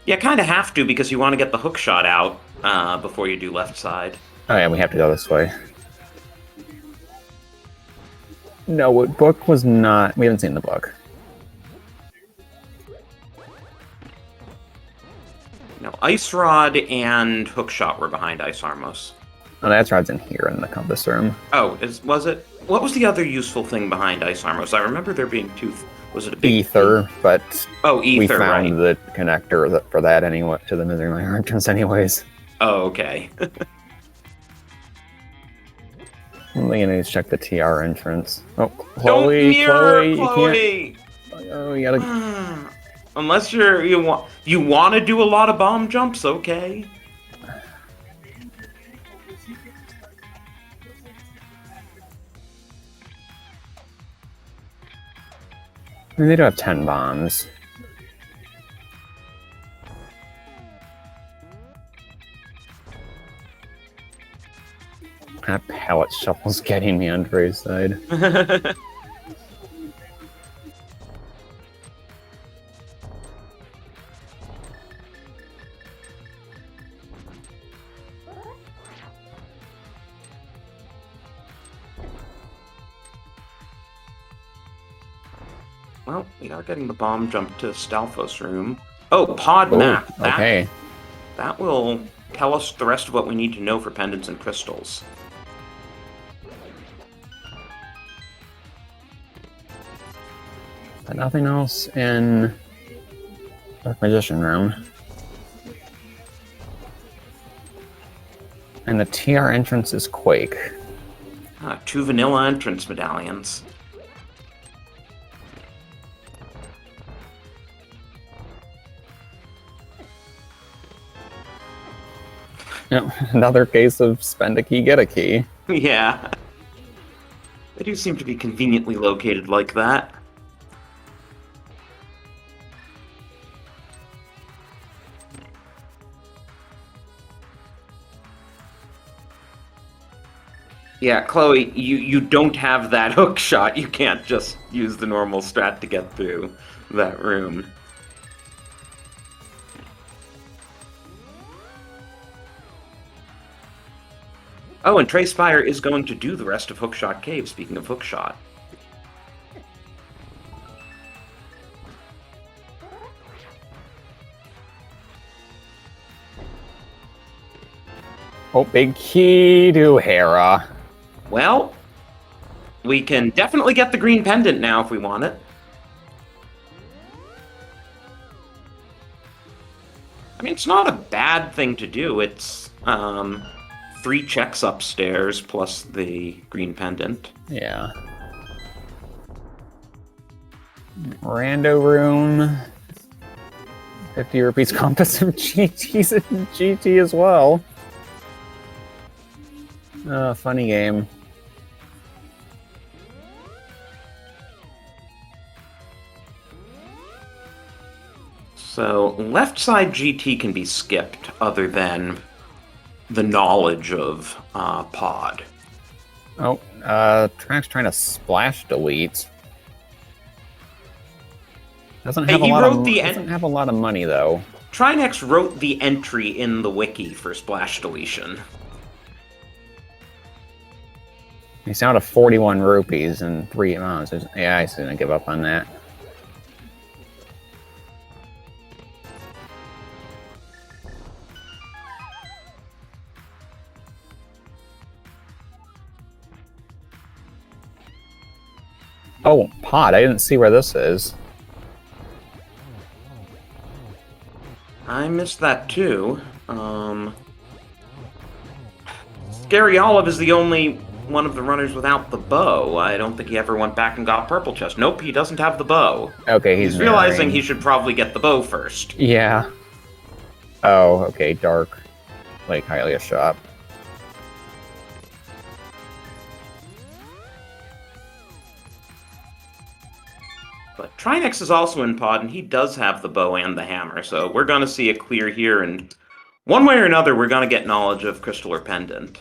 Yeah, kind of have to, because you want to get the hook shot out before you do left side. Oh yeah, we have to go this way. No, what book was not... we haven't seen the book. No, Ice Rod and Hookshot were behind Ice Armos. Oh, that rod's in here in the compass room. Oh, was it? What was the other useful thing behind Ice Armos? I remember there being 2... was it a big... Ether, but... oh, Ether, we found right. the connector for that anyway, to the Misery Mine entrance anyways. Oh, okay. I'm going to check the TR entrance. Oh, Don't Chloe, mirror, Chloe! Chloe! Oh, you gotta... Unless you want to do a lot of bomb jumps, okay. I mean, they do have 10 bombs. That pallet shuffle's getting me on Dre's side. Well, we are getting the bomb jump to Stalfos room. Oh, pod map. Okay. That will tell us the rest of what we need to know for pendants and crystals. But nothing else in Dark Magician Room. And the TR entrance is Quake. 2 vanilla entrance medallions. Yep, another case of spend a key, get a key. Yeah. They do seem to be conveniently located like that. Yeah, Chloe, you don't have that hook shot. You can't just use the normal strat to get through that room. Oh, and Trey Spire is going to do the rest of Hookshot Cave, speaking of Hookshot. Oh, big key to Hera. Well, we can definitely get the green pendant now if we want it. I mean, it's not a bad thing to do. It's 3 checks upstairs plus the green pendant. Yeah. Rando room. 50 rupees compass of GT's and GT as well. Oh, funny game. So, left side GT can be skipped other than the knowledge of Pod. Oh, Track's trying to splash delete. Doesn't have doesn't have a lot of money though. Trinex wrote the entry in the wiki for splash deletion. He's down to 41 rupees and 3 amounts. Yeah, he's gonna give up on that. Oh, Pod, I didn't see where this is. I missed that too. Scary Olive is the only one of the runners without the bow. I don't think he ever went back and got Purple Chest. Nope, he doesn't have the bow. Okay, he's realizing he should probably get the bow first. Yeah. Oh, okay, Dark. Like Hylia shop. But Trinex is also in Pod, and he does have the bow and the hammer, so we're going to see a clear here, and one way or another, we're going to get knowledge of Crystal or Pendant.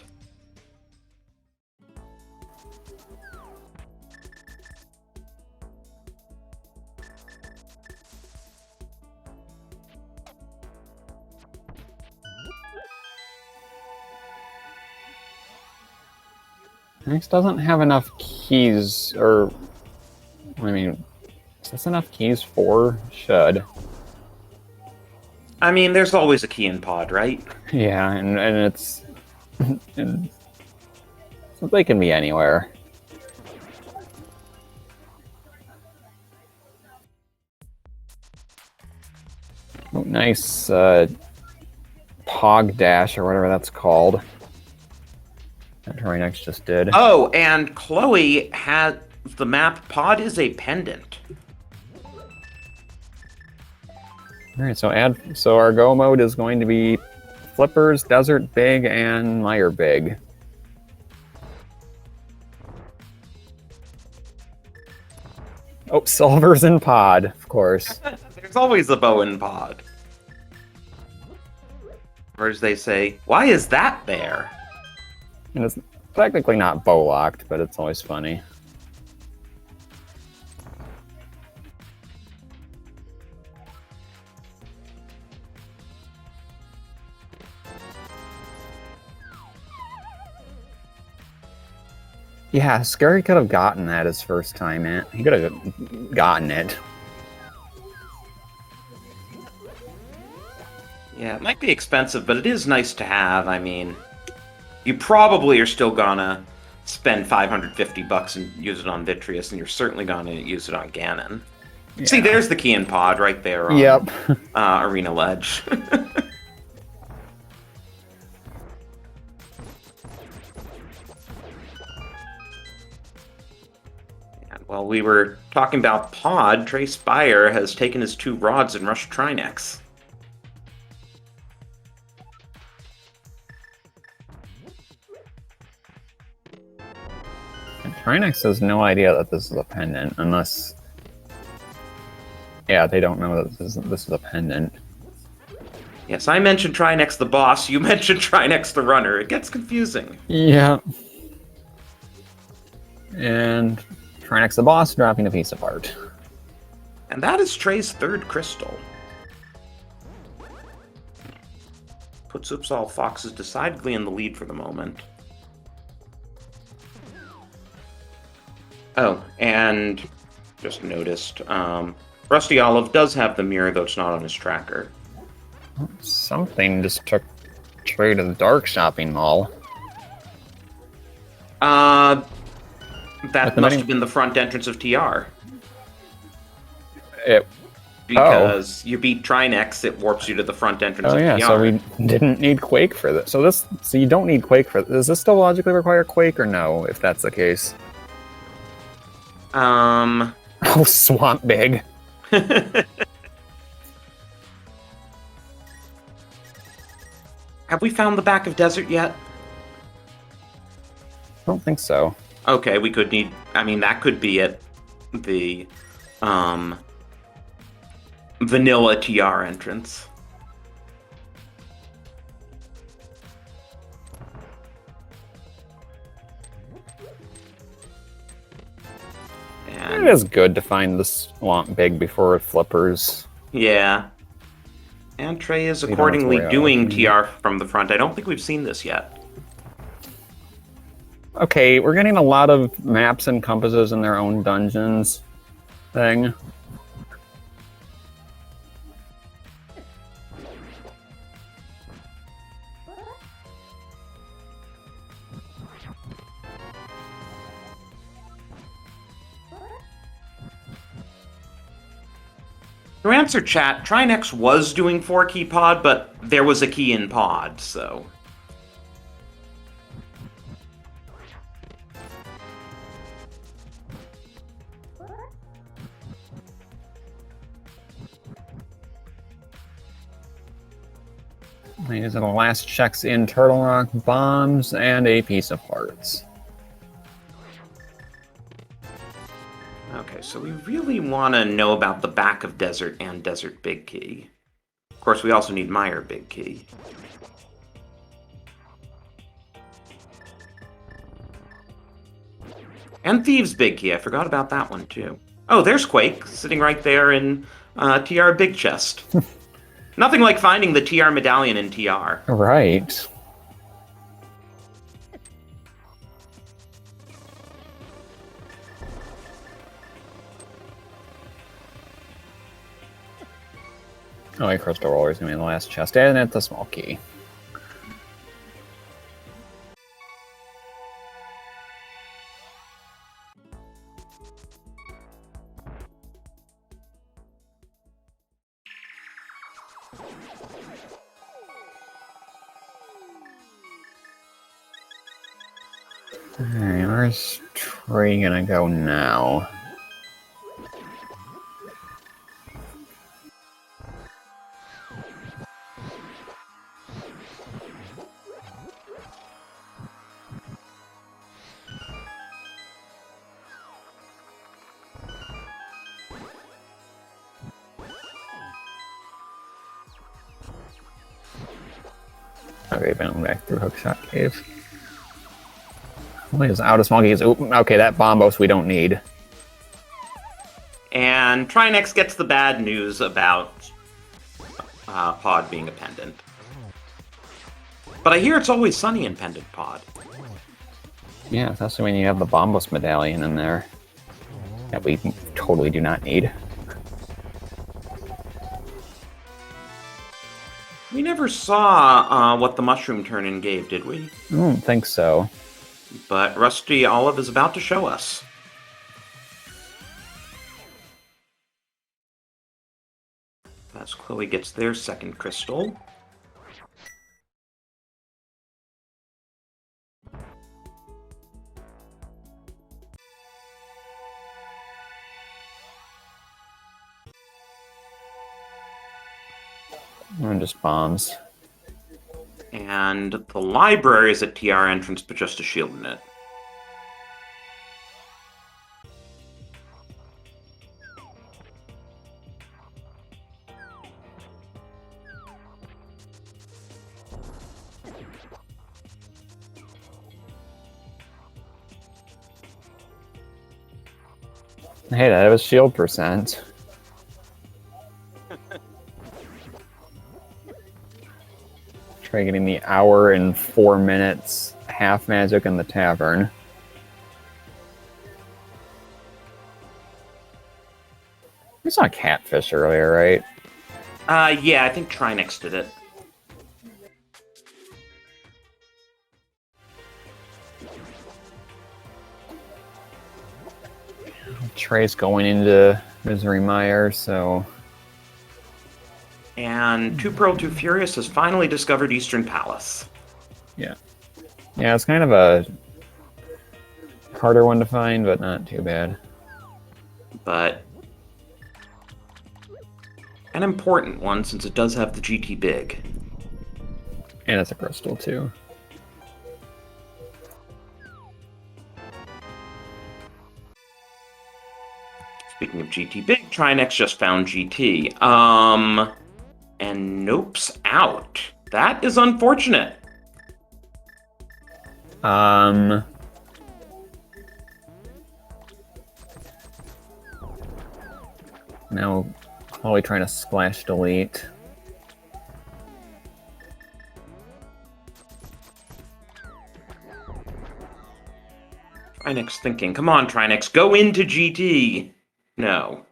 Next doesn't have enough keys, or I mean, is this enough keys for should? I mean, there's always a key in Pod, right? Yeah, and it's so they can be anywhere. Oh, nice Pog Dash or whatever that's called. That Trinex just did. Oh, and Chloe had the map. Pod is a pendant. All right, so our go mode is going to be Flippers, Desert Big, and Meyer Big. Oh, Silver's in Pod, of course. There's always a bow in Pod. Or as they say, why is that there? And it's technically not bow locked, but it's always funny. Yeah, Scary could have gotten that his first time in. He could have gotten it. Yeah, it might be expensive, but it is nice to have. I mean, you probably are still gonna spend $550 and use it on Vitreous, and you're certainly gonna use it on Ganon. Yeah. See, there's the key in pod right there on Yep. Arena Ledge. And while we were talking about pod, Trey Spire has taken his 2 rods and rushed Trinex. And Trinex has no idea that this is a pendant, unless... Yeah, they don't know that this is a pendant. Yes, I mentioned Trinex the boss, you mentioned Trinex the runner. It gets confusing. Yeah. And Trinex the boss dropping a piece of art. And that is Trey's 3rd crystal. Puts Upsal Foxes decidedly in the lead for the moment. Oh, and just noticed, Rusty Olive does have the mirror, though it's not on his tracker. Something just took Trey to the dark shopping mall. That must have been the front entrance of TR. Because you beat Trinex, it warps you to the front entrance of TR. Oh yeah, so we didn't need Quake for this. So you don't need Quake for this. Does this still logically require Quake or no, if that's the case? Oh, Swamp Big. Have we found the back of Desert yet? I don't think so. Okay, we could need... I mean, that could be at the, vanilla TR entrance. It is good to find the Swamp Big before it flippers. Yeah. And Trey is accordingly doing TR from the front. I don't think we've seen this yet. Okay, we're getting a lot of maps and compasses in their own dungeons thing. To answer chat, Trinex was doing 4-key pod, but there was a key in pod, so... These are the last checks in Turtle Rock, bombs, and a piece of hearts. Okay, so we really want to know about the back of Desert and Desert Big Key. Of course, we also need Meyer Big Key. And Thieves Big Key, I forgot about that one too. Oh, there's Quake, sitting right there in TR Big Chest. Nothing like finding the TR medallion in TR. Right. Oh, a crystal roller is going to be in the last chest, and it's a small key. Alright, where's Trey gonna go now? Okay, been back through Hookshot Cave. What is out of small keys? Okay, that Bombos we don't need. And Trinex gets the bad news about Pod being a pendant. But I hear it's always sunny in Pendant Pod. Yeah, especially when you have the Bombos medallion in there. That we totally do not need. We never saw what the mushroom turn-in gave, did we? I don't think so. But Rusty Olive is about to show us. As Chloe gets their second crystal. And just bombs. And the library is at TR entrance, but just a shield in it. Hey, that was shield percent. Try getting the hour and 4 minutes half magic in the tavern. We saw a catfish earlier, right? Yeah, I think Trinex did it. Trey's going into Misery Mire, so... And 2Pearl2Furious has finally discovered Eastern Palace. Yeah. Yeah, it's kind of a harder one to find, but not too bad. But an important one, since it does have the GT Big. And it's a crystal, too. Speaking of GT Big, Trinex just found GT. And Nope's out. That is unfortunate. Now, Chloe trying to splash delete. Trinex thinking, come on, Trinex, go into GT. No.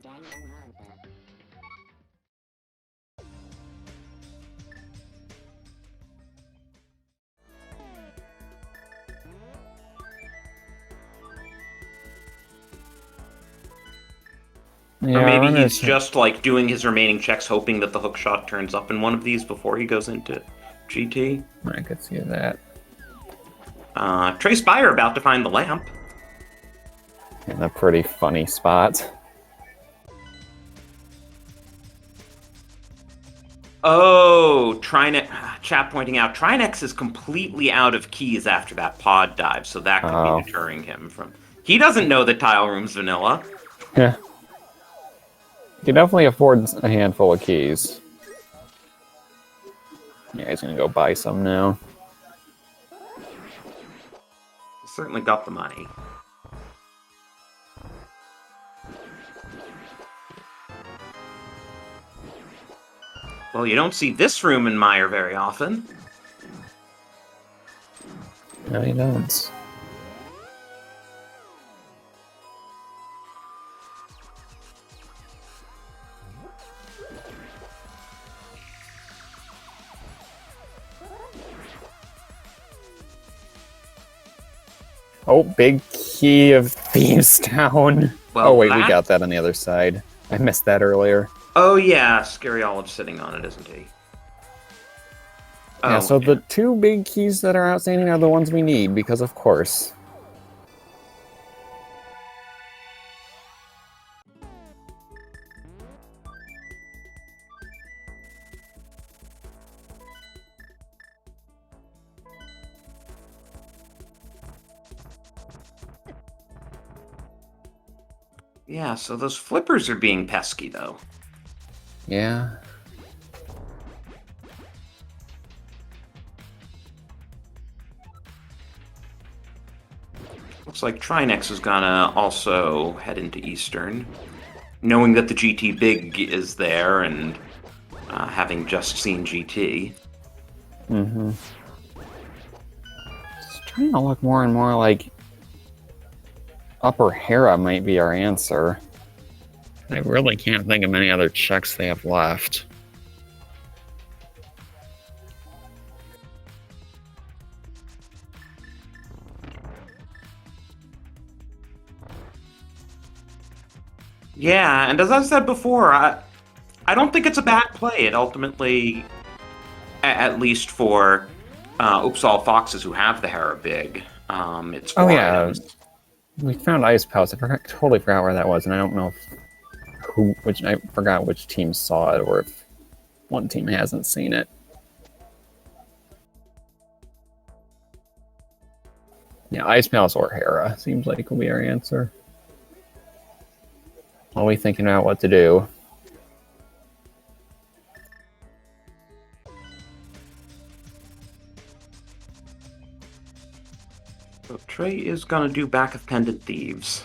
Yeah, Or maybe he's just like doing his remaining checks, hoping that the hook shot turns up in one of these before he goes into GT. I could see that. Trey Spire about to find the lamp. In a pretty funny spot. Oh, Trinex. Chat pointing out, Trinex is completely out of keys after that pod dive, so that could be deterring him from... He doesn't know that Tile Room's vanilla. Yeah. He definitely affords a handful of keys. Yeah, he's gonna go buy some now. He certainly got the money. Well, you don't see this room in Mire very often. No, you don't. Oh, big key of Thieves Town. Well, oh, wait, we got that on the other side. I missed that earlier. Oh, yeah, Scary Olive's sitting on it, isn't he? Yeah, so the two big keys that are outstanding are the ones we need, because of course. Yeah, so those flippers are being pesky, though. Yeah. Looks like Trinex is gonna also head into Eastern, knowing that the GT Big is there and having just seen GT. Mm-hmm. It's trying to look more and more like Upper Hera might be our answer. I really can't think of any other checks they have left. Yeah, and as I said before, I don't think it's a bad play. It ultimately, at least for Upsal Foxes who have the Hera Big, it's Oh 4 items. we found Ice Palace. Totally forgot where that was, and I don't know if I forgot which team saw it or if one team hasn't seen it. Yeah, Ice Palace or Hera seems like will be our answer. While we thinking about what to do. So Trey is going to do Back of Pendant Thieves,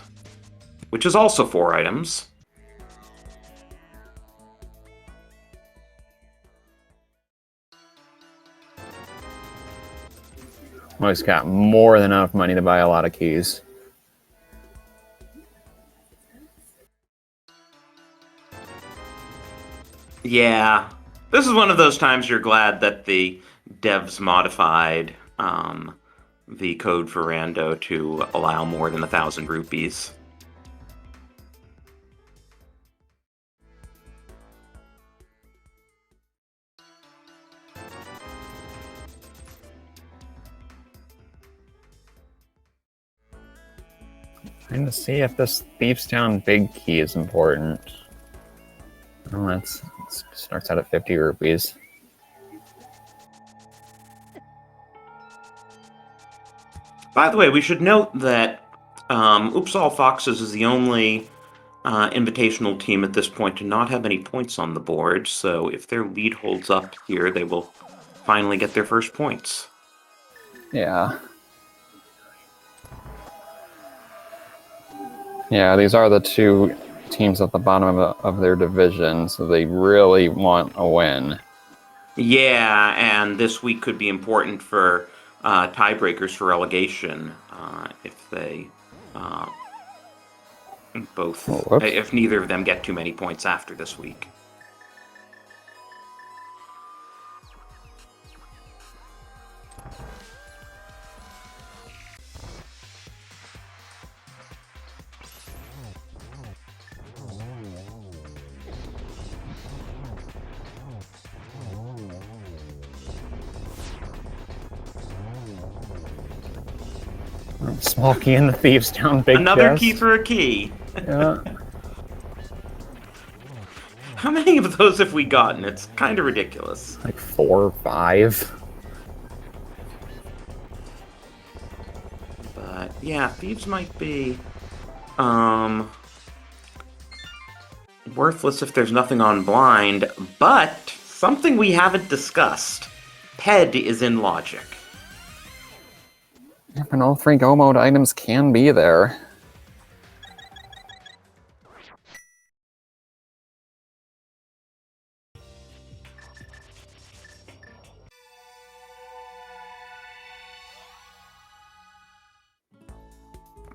which is also 4 items. Well, he's got more than enough money to buy a lot of keys. Yeah, this is one of those times you're glad that the devs modified the code for Rando to allow more than 1,000 rupees. Trying to see if this Thieves Town big key is important. Oh, it starts out at 50 rupees. By the way, we should note that Upsal Foxes is the only invitational team at this point to not have any points on the board, so if their lead holds up here, they will finally get their first points. Yeah. Yeah, these are the two teams at the bottom of their division, so they really want a win. Yeah, and this week could be important for tiebreakers for relegation if they both, if neither of them get too many points after this week. Small key in the Thieves Town big Another chest. key for a key. Yeah. How many of those have we gotten? It's kind of ridiculous. Like 4 or 5. But yeah, thieves might be worthless if there's nothing on blind, but something we haven't discussed. Ped is in logic. And all 3 go mode items can be there.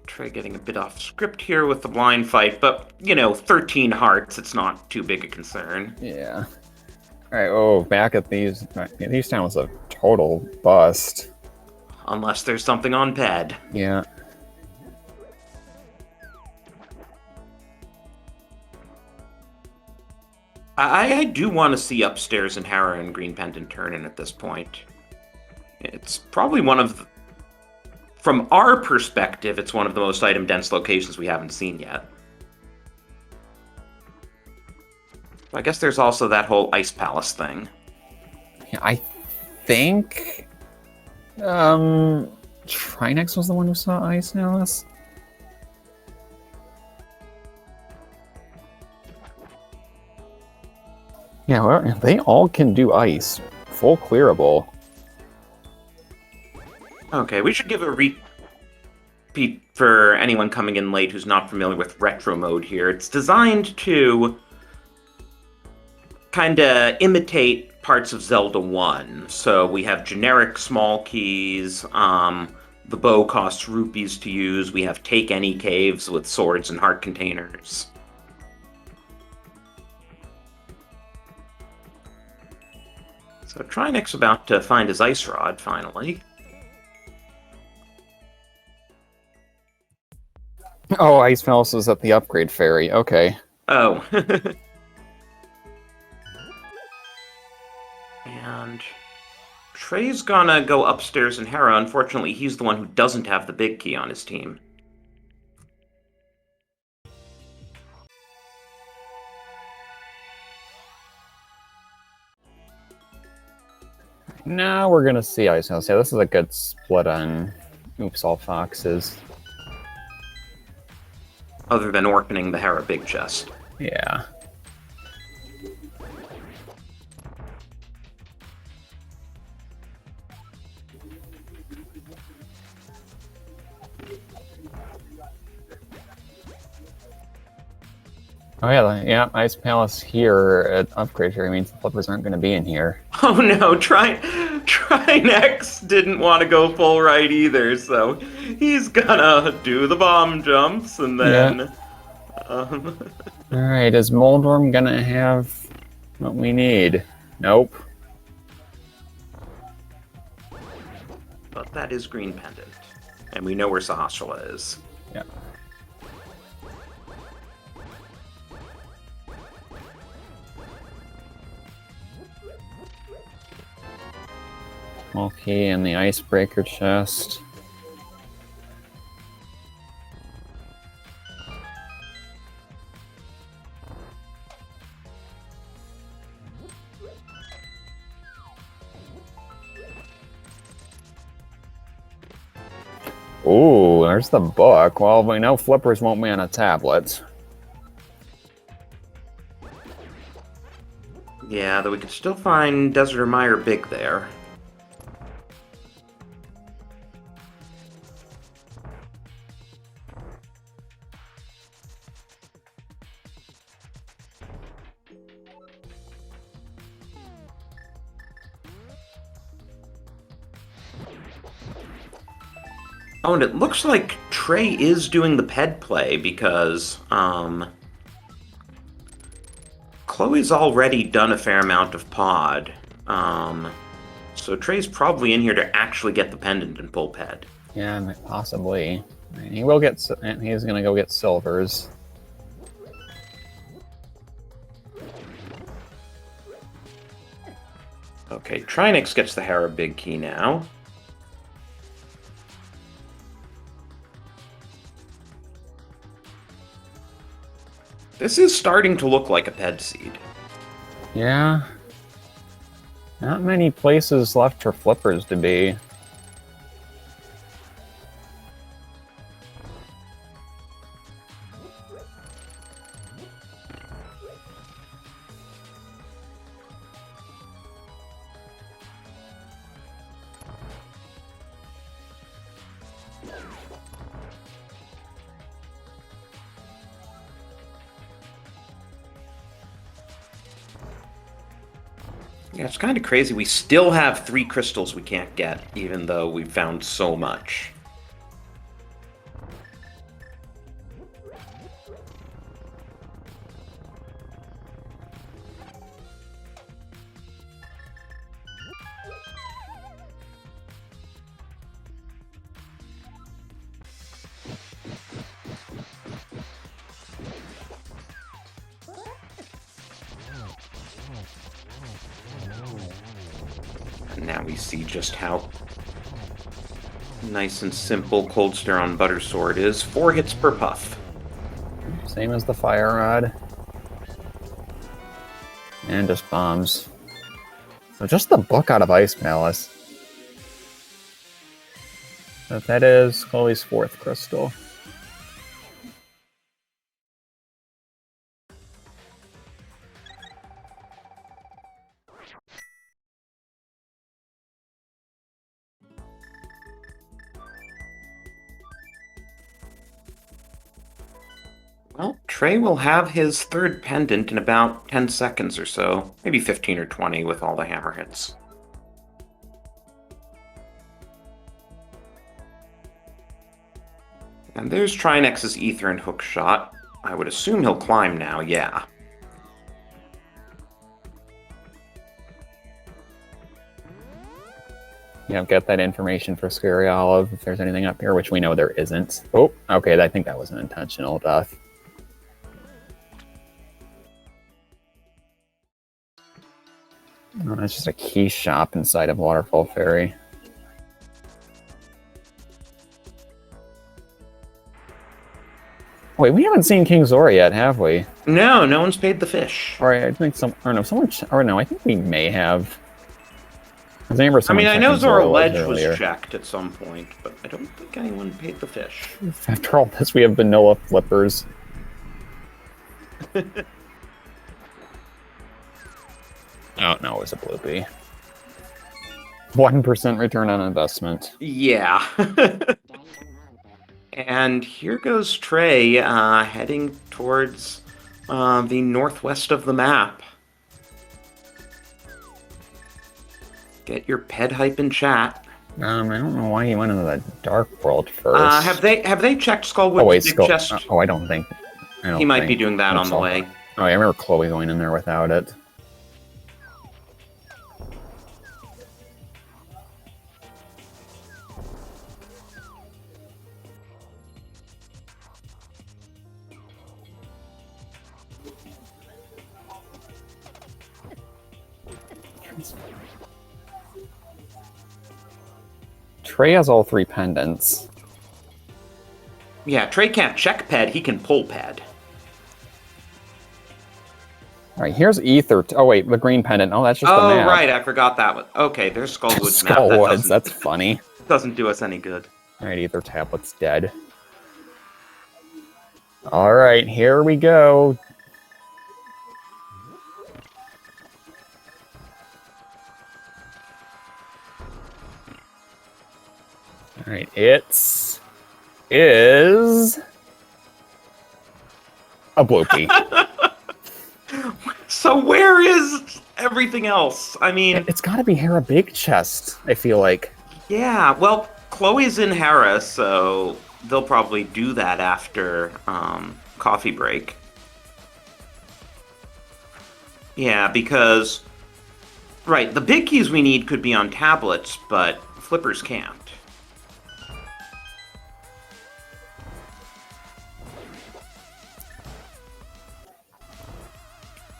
Trey getting a bit off script here with the blind fight, but, 13 hearts, it's not too big a concern. Yeah. Alright, oh, back at these Town was a total bust. Unless there's something on Ped. Yeah. I do want to see Upstairs and Hera and Green Pendant turn in at this point. It's probably one of from our perspective, it's one of the most item-dense locations we haven't seen yet. I guess there's also that whole Ice Palace thing. Yeah, I think Trinex was the one who saw Ice Palace. Yeah, well, they all can do ice. Full clearable. Okay, we should give a repeat for anyone coming in late who's not familiar with retro mode here. It's designed to kind of imitate parts of Zelda 1. So we have generic small keys, the bow costs rupees to use, we have take any caves with swords and heart containers. So Trinex's about to find his ice rod, finally. Oh, Ice Palace is at the upgrade ferry. Okay. Oh. And Trey's gonna go upstairs in Hera. Unfortunately, he's the one who doesn't have the big key on his team. Now we're gonna see. I was gonna say this is a good split on Oops All Foxes. Other than opening the Hera big chest. Yeah. Oh yeah, Ice Palace here at Upgrade here means the flippers aren't going to be in here. Oh no, Trinex didn't want to go full right either, so he's gonna do the bomb jumps and then... Yeah. Alright, is Moldworm gonna have what we need? Nope. But that is Green Pendant, and we know where Sahasrara is. Yeah. Okay, and the Icebreaker chest. Ooh, there's the book. Well, we know flippers won't be on a tablet. Yeah, though we could still find Desert or Mire Big there. Oh, and it looks like Trey is doing the ped play because, Chloe's already done a fair amount of pod. So Trey's probably in here to actually get the pendant and pull ped. Yeah, possibly. He will get. He's gonna go get silvers. Okay, Trinix gets the Hera big key now. This is starting to look like a ped seed. Yeah. Not many places left for flippers to be. Yeah, it's kind of crazy. We still have 3 crystals we can't get, even though we've found so much. And now we see just how nice and simple Cold Stare on Butter Sword is. 4 hits per puff. Same as the Fire Rod. And just bombs. So just the book out of Ice Palace. But that is Chloe's 4th crystal. Well, Trey will have his 3rd pendant in about 10 seconds or so. Maybe 15 or 20 with all the hammer hits. And there's Trinex's Ether and Hook Shot. I would assume he'll climb now, yeah. Yeah, get that information for Scary Olive if there's anything up here, which we know there isn't. Oh, okay, I think that was an intentional death. Oh, that's just a key shop inside of Waterfall Ferry. Wait, we haven't seen King Zora yet, have we? No, no one's paid the fish. Or I think no, I think we may have. I remember I mean, someone I know checking Zora Zora Ledge was earlier. checked at some point, but I don't think anyone paid the fish. After all this, we have vanilla flippers. Oh, no, it was a bloopy. 1% return on investment. Yeah. And here goes Trey, heading towards the northwest of the map. Get your ped hype in chat. I don't know why he went into the dark world first. Have they checked Skullwood's big Skull. chest? I don't think. He might be doing that on the way. Oh, I remember Chloe going in there without it. Trey has all 3 pendants. Yeah, Trey can't check ped, he can pull ped. Alright, here's Ether. Oh, wait, the green pendant. Oh, that's just the map. Oh, right, I forgot that one. Okay, there's Skullwood's map. Skullwoods, that's funny. Doesn't do us any good. Alright, Ether Tablet's dead. Alright, here we go. Alright, is a bloopy. So where is everything else? I mean... It's gotta be Hera Big Chest, I feel like. Yeah, well, Chloe's in Hera, so they'll probably do that after coffee break. Yeah, because... Right, the big keys we need could be on tablets, but flippers can't.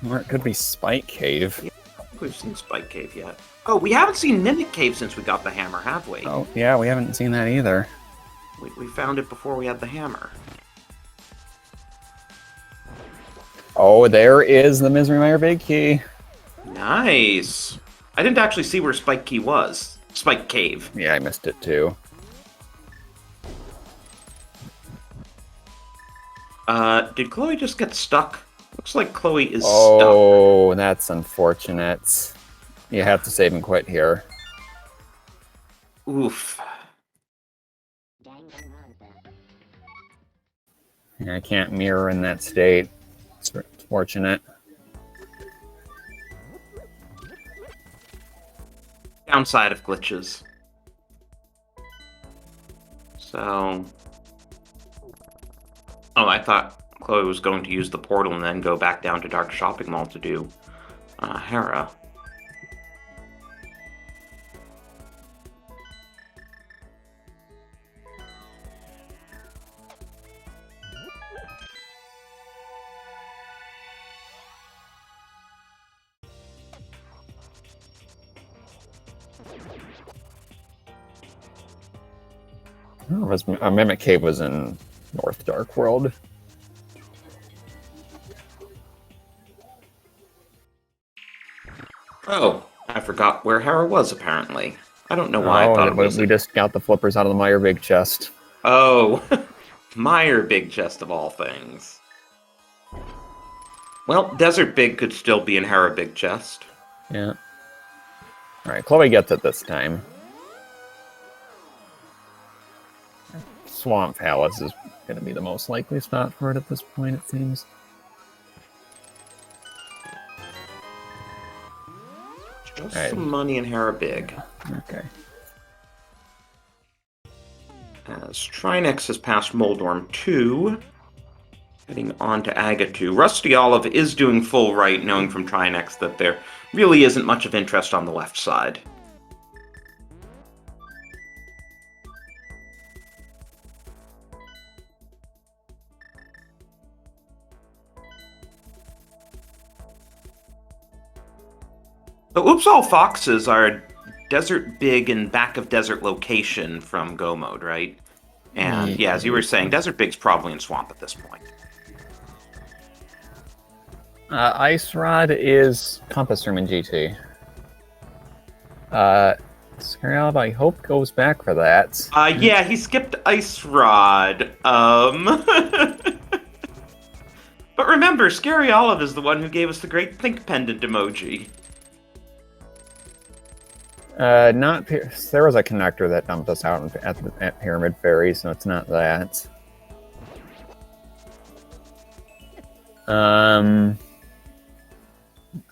Or it could be Spike Cave. Yeah, I don't think we've seen Spike Cave yet. Oh, we haven't seen Mimic Cave since we got the hammer, have we? Oh, yeah, we haven't seen that either. We found it before we had the hammer. Oh, there is the Misery Mire Big Key. Nice. I didn't actually see where Spike Key was. Spike Cave. Yeah, I missed it too. Did Chloe just get stuck? Looks like Chloe is stuck. Oh, that's unfortunate. You have to save and quit here. Oof. I can't mirror in that state. It's fortunate. Downside of glitches. So... Oh, I thought Chloe was going to use the portal and then go back down to Dark Shopping Mall to do Hera. Oh, Mimic Cave was in North Dark World. Oh, I forgot where Hera was, apparently. I don't know why I thought it was... We just got the flippers out of the Mire Big Chest. Oh, Meyer Big Chest of all things. Well, Desert Big could still be in Hera Big Chest. Yeah. Alright, Chloe gets it this time. Swamp Palace is going to be the most likely spot for it at this point, it seems. Just some money in Hera Big. Okay. As Trinex has passed Moldorm 2, heading on to Aga 2. Rusty Olive is doing full right, knowing from Trinex that there really isn't much of interest on the left side. The Oops All Foxes are Desert Big and Back of Desert location from Go Mode, right? And yeah, as you were saying, Desert Big's probably in Swamp at this point. Ice Rod is Compass Room in GT. Scarab, I hope goes back for that. Yeah, he skipped Ice Rod. But remember, Scary Olive is the one who gave us the great Think Pendant emoji. Not there was a connector that dumped us out at Pyramid Ferry, so it's not that.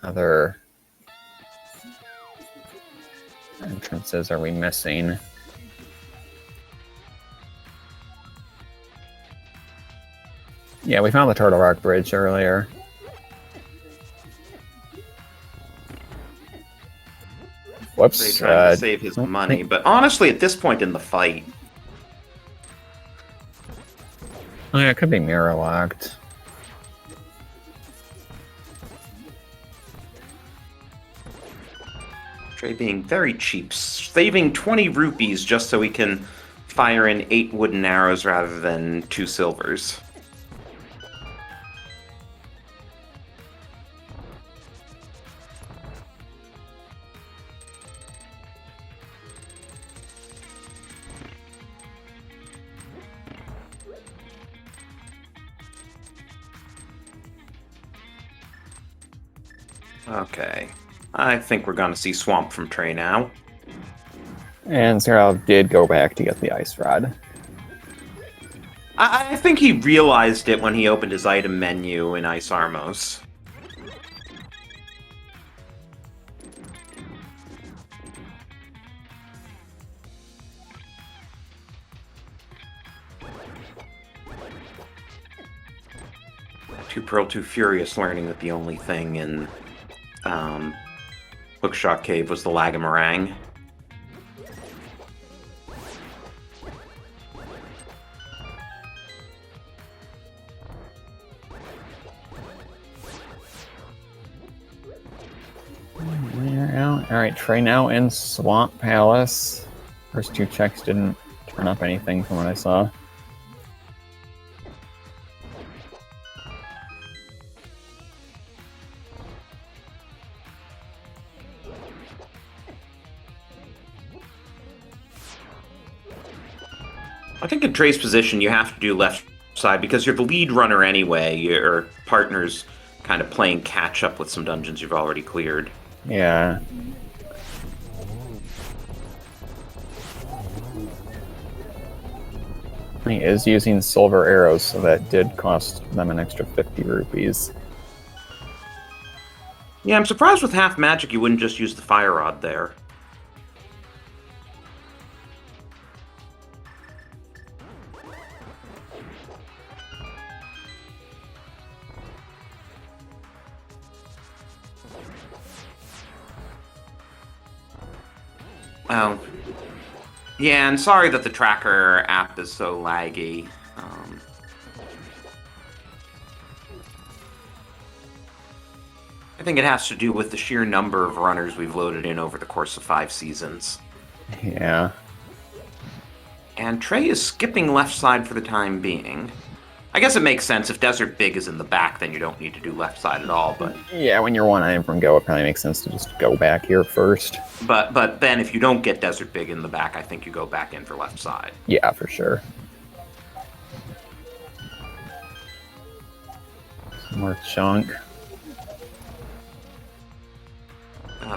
Other entrances are we missing? Yeah, we found the Turtle Rock Bridge earlier. Whoops. They trying to save his money, but honestly, at this point in the fight... Oh yeah, it could be mirror locked. Trey being very cheap, saving 20 rupees just so he can fire in 8 wooden arrows rather than 2 silvers. Okay. I think we're going to see Swamp from Trey now. And Scarab did go back to get the Ice Rod. I think he realized it when he opened his item menu in Ice Armos. Two Pearl, 2Furious learning that the only thing in Hookshot Cave was the Lagamarang. Alright, Trey now in Swamp Palace. First 2 checks didn't turn up anything from what I saw. I think in Trey's position, you have to do left side because you're the lead runner anyway. Your partner's kind of playing catch up with some dungeons you've already cleared. Yeah. He is using silver arrows, so that did cost them an extra 50 rupees. Yeah, I'm surprised with half magic you wouldn't just use the fire rod there. Oh. Yeah, and sorry that the tracker app is so laggy. I think it has to do with the sheer number of runners we've loaded in over the course of 5 seasons. Yeah. And Trey is skipping left side for the time being. I guess it makes sense. If Desert Big is in the back, then you don't need to do left side at all, but... Yeah, when you're 1 item from go, it probably makes sense to just go back here first. But then if you don't get Desert Big in the back, I think you go back in for left side. Yeah, for sure. Some more chunk.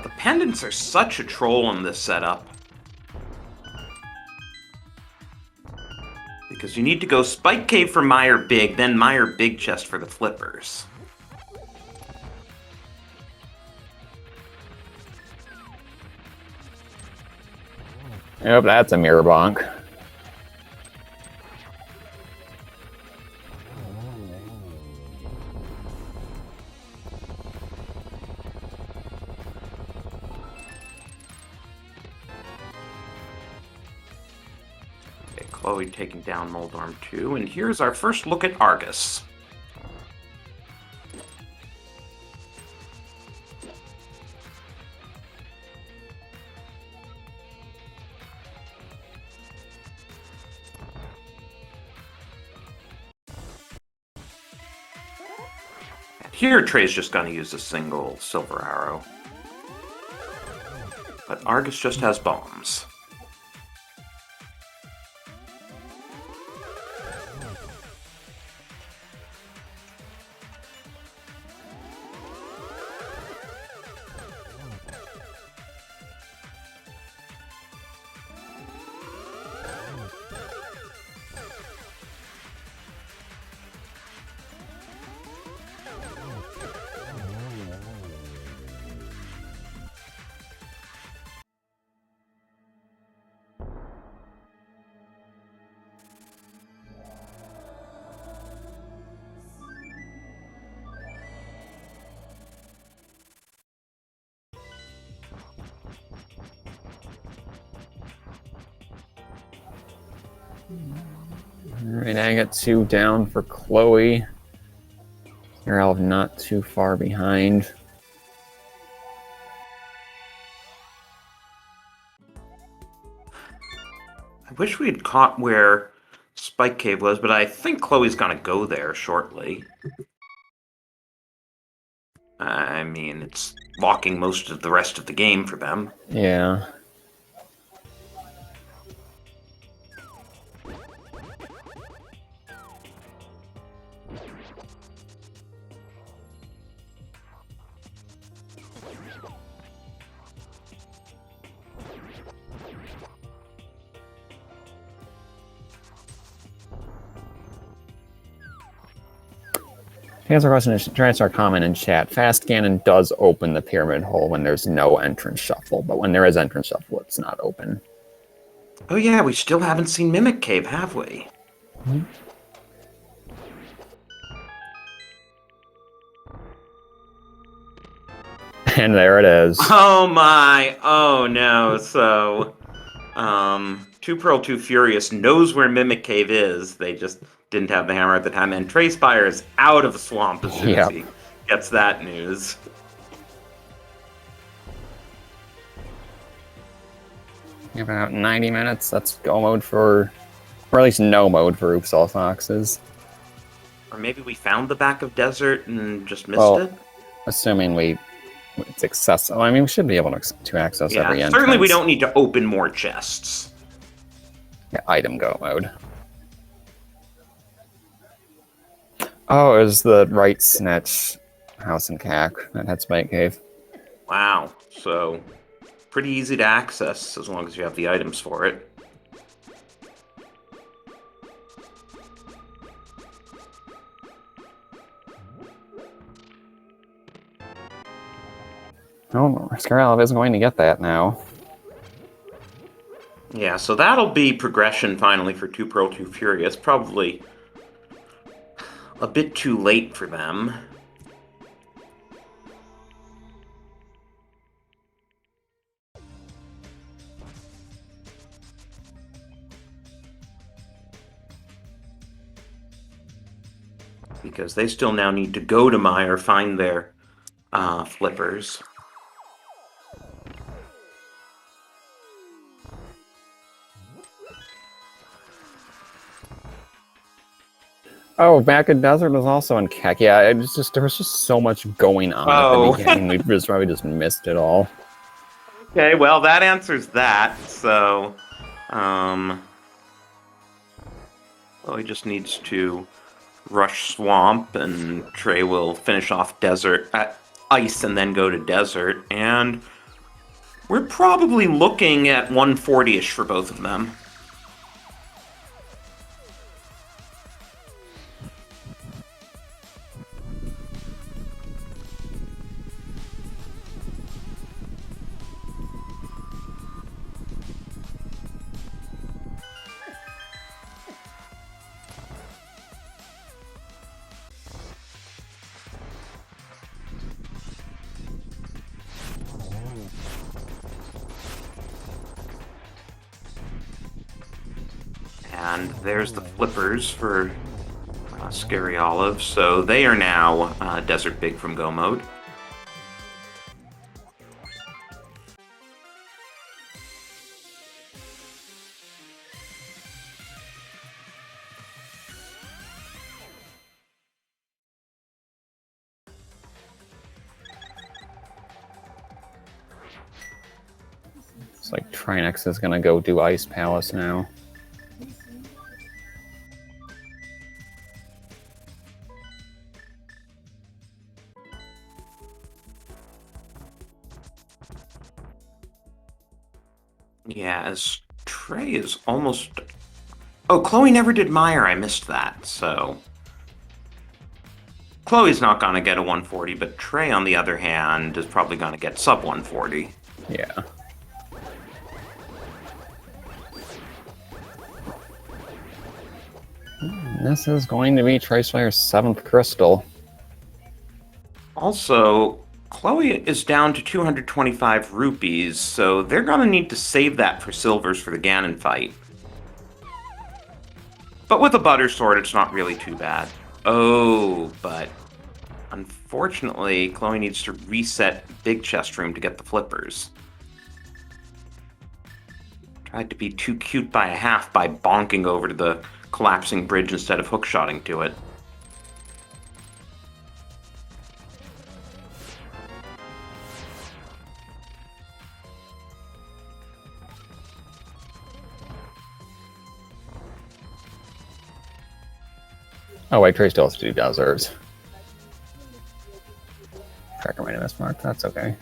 The pendants are such a troll in this setup. Because you need to go Spike Cave for Mire Big, then Mire Big Chest for the flippers. Yep, that's a mirror bonk. Chloe taking down Moldorm 2, and here's our first look at Argus. Here, Trey's just going to use a single silver arrow. But Argus just has bombs. Alright, I got 2 down for Chloe. You're not too far behind. I wish we had caught where Spike Cave was, but I think Chloe's going to go there shortly. I mean, it's locking most of the rest of the game for them. Yeah. To answer our question, try to start comment in chat. Fast Ganon does open the pyramid hole when there's no entrance shuffle, but when there is entrance shuffle, it's not open. Oh yeah, we still haven't seen Mimic Cave, have we? Mm-hmm. And there it is. Oh my! Oh no! So, 2Pearl2Furious knows where Mimic Cave is. They just didn't have the hammer at the time. And Trayspire is out of the swamp as soon as he gets that news. About 90 minutes. That's go mode for, or at least no mode for Oops All Foxes. Or maybe we found the back of desert and just missed it? Assuming it's accessible. I mean, we should be able to access every entrance. Certainly we don't need to open more chests. Yeah, item go mode. Oh, it was the right snitch house in CAC that had Spike Cave. Wow. So, pretty easy to access as long as you have the items for it. Oh, Scarab is going to get that now. Yeah, so that'll be progression finally for 2Pearl2Furious. Probably a bit too late for them. Because they still now need to go to Meyer, find their flippers. Oh, back in Desert was also in CAC. Yeah, it was just there was just so much going on at the beginning. We probably just missed it all. Okay, well that answers that. So, well, he just needs to rush Swamp, and Trey will finish off Desert at Ice, and then go to Desert. And we're probably looking at 140-ish for both of them. And there's the flippers for Scary Olive. So they are now Desert Big from Go mode. It's like Trinex is gonna go do Ice Palace now. Yeah, as Trey is almost... Oh, Chloe never did Meyer. I missed that, so... Chloe's not going to get a 140, but Trey, on the other hand, is probably going to get sub 140. Yeah. This is going to be Tracefire's 7th crystal. Also, Chloe is down to 225 rupees, so they're going to need to save that for silvers for the Ganon fight. But with a butter sword, it's not really too bad. Oh, but unfortunately, Chloe needs to reset Big Chest Room to get the flippers. Tried to be too cute by a half by bonking over to the collapsing bridge instead of hookshotting to it. Oh wait, Trey still has to do deserts. Tracker might have mismarked, that's okay.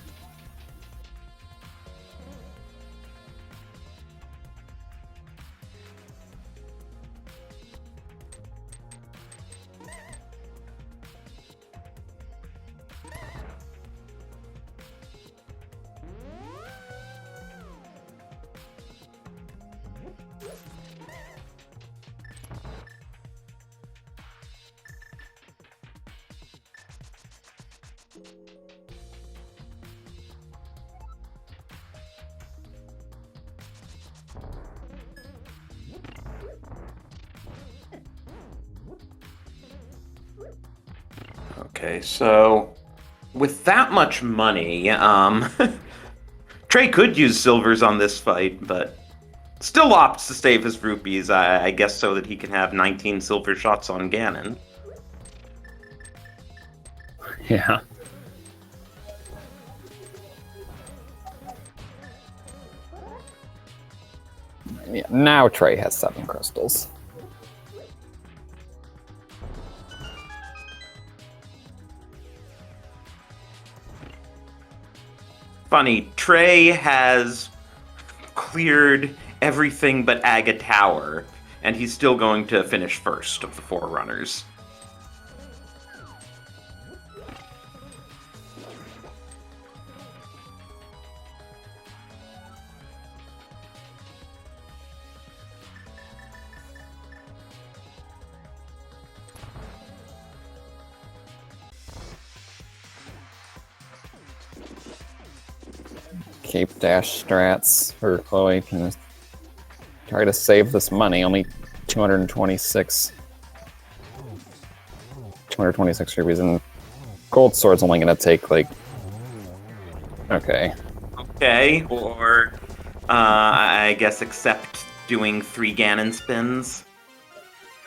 Okay, so with that much money, Trey could use silvers on this fight, but still opts to save his rupees, I guess so that he can have 19 silver shots on Ganon. Yeah. Yeah, now Trey has 7 crystals. Funny, Trey has cleared everything but Aga Tower, and he's still going to finish first of the Forerunners. Cape Dash strats for Chloe can try to save this money. Only 226 rupees, and Gold Sword's only going to take like... Okay. Okay, or I guess except doing 3 Ganon spins.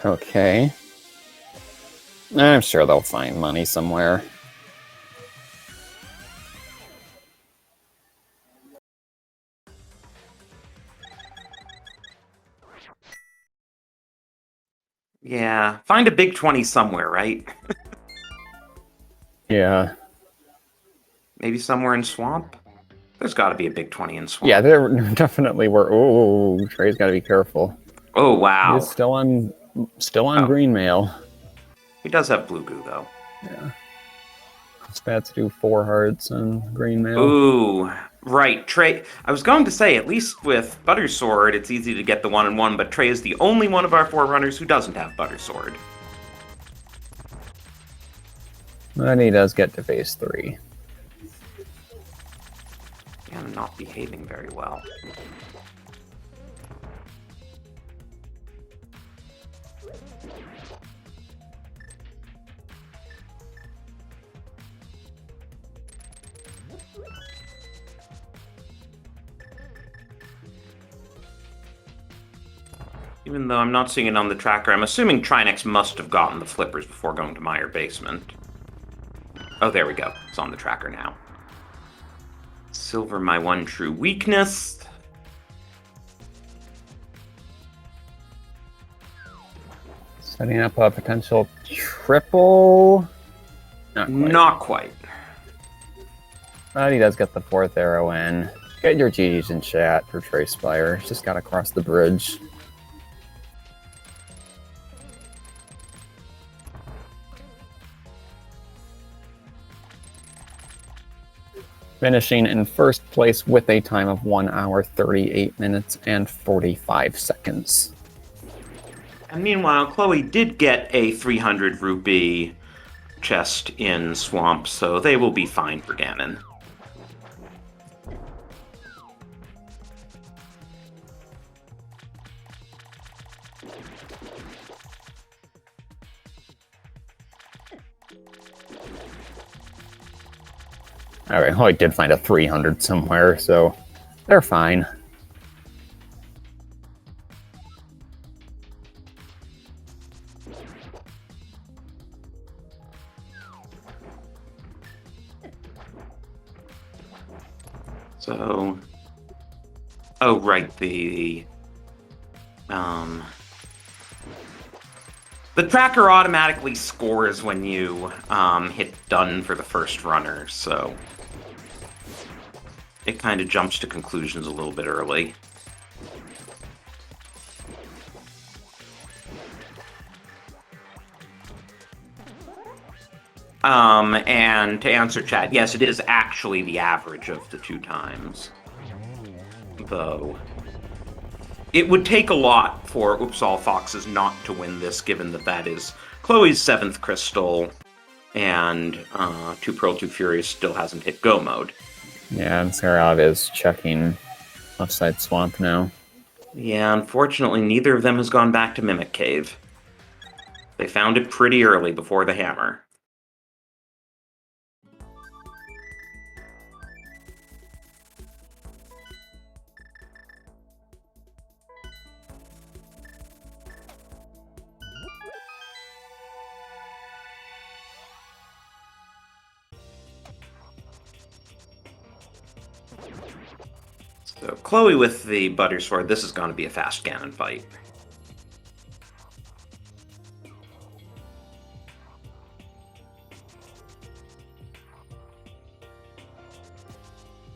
Okay. I'm sure they'll find money somewhere. Yeah, find a big 20 somewhere, right? Yeah. Maybe somewhere in Swamp? There's got to be a big 20 in Swamp. Yeah, there definitely were. Oh, Trey's got to be careful. Oh, wow. He's still on green mail. He does have blue goo, though. Yeah. Spats do 4 hearts on green mail. Ooh, right. Trey, I was going to say, at least with Butter Sword, it's easy to get the 1-on-1, but Trey is the only one of our Forerunners who doesn't have Butter Sword. And he does get to phase 3. Yeah, I'm not behaving very well. Even though I'm not seeing it on the tracker, I'm assuming Trinex must have gotten the flippers before going to Meyer Basement. Oh, there we go. It's on the tracker now. Silver, my one true weakness. Setting up a potential triple. Not quite. But he does get the fourth arrow in. Get your GGs in chat for Trace Fire. Just got across the bridge. Finishing in first place with a time of 1 hour, 38 minutes, and 45 seconds. And meanwhile, Chloe did get a 300 rupee chest in Swamp, so they will be fine for Ganon. Alright, well, I did find a 300 somewhere, so they're fine. So, oh right, the tracker automatically scores when you hit done for the first runner, so it kind of jumps to conclusions a little bit early. And to answer chat, yes, it is actually the average of the 2 times. Though, it would take a lot for Upsal Foxes not to win this, given that that is Chloe's 7th crystal, and 2Pearl2Furious still hasn't hit go mode. Yeah, and Sarov is checking left side swamp now. Yeah, unfortunately, neither of them has gone back to Mimic Cave. They found it pretty early before the hammer. So Chloe with the Butter Sword, this is going to be a fast Ganon fight.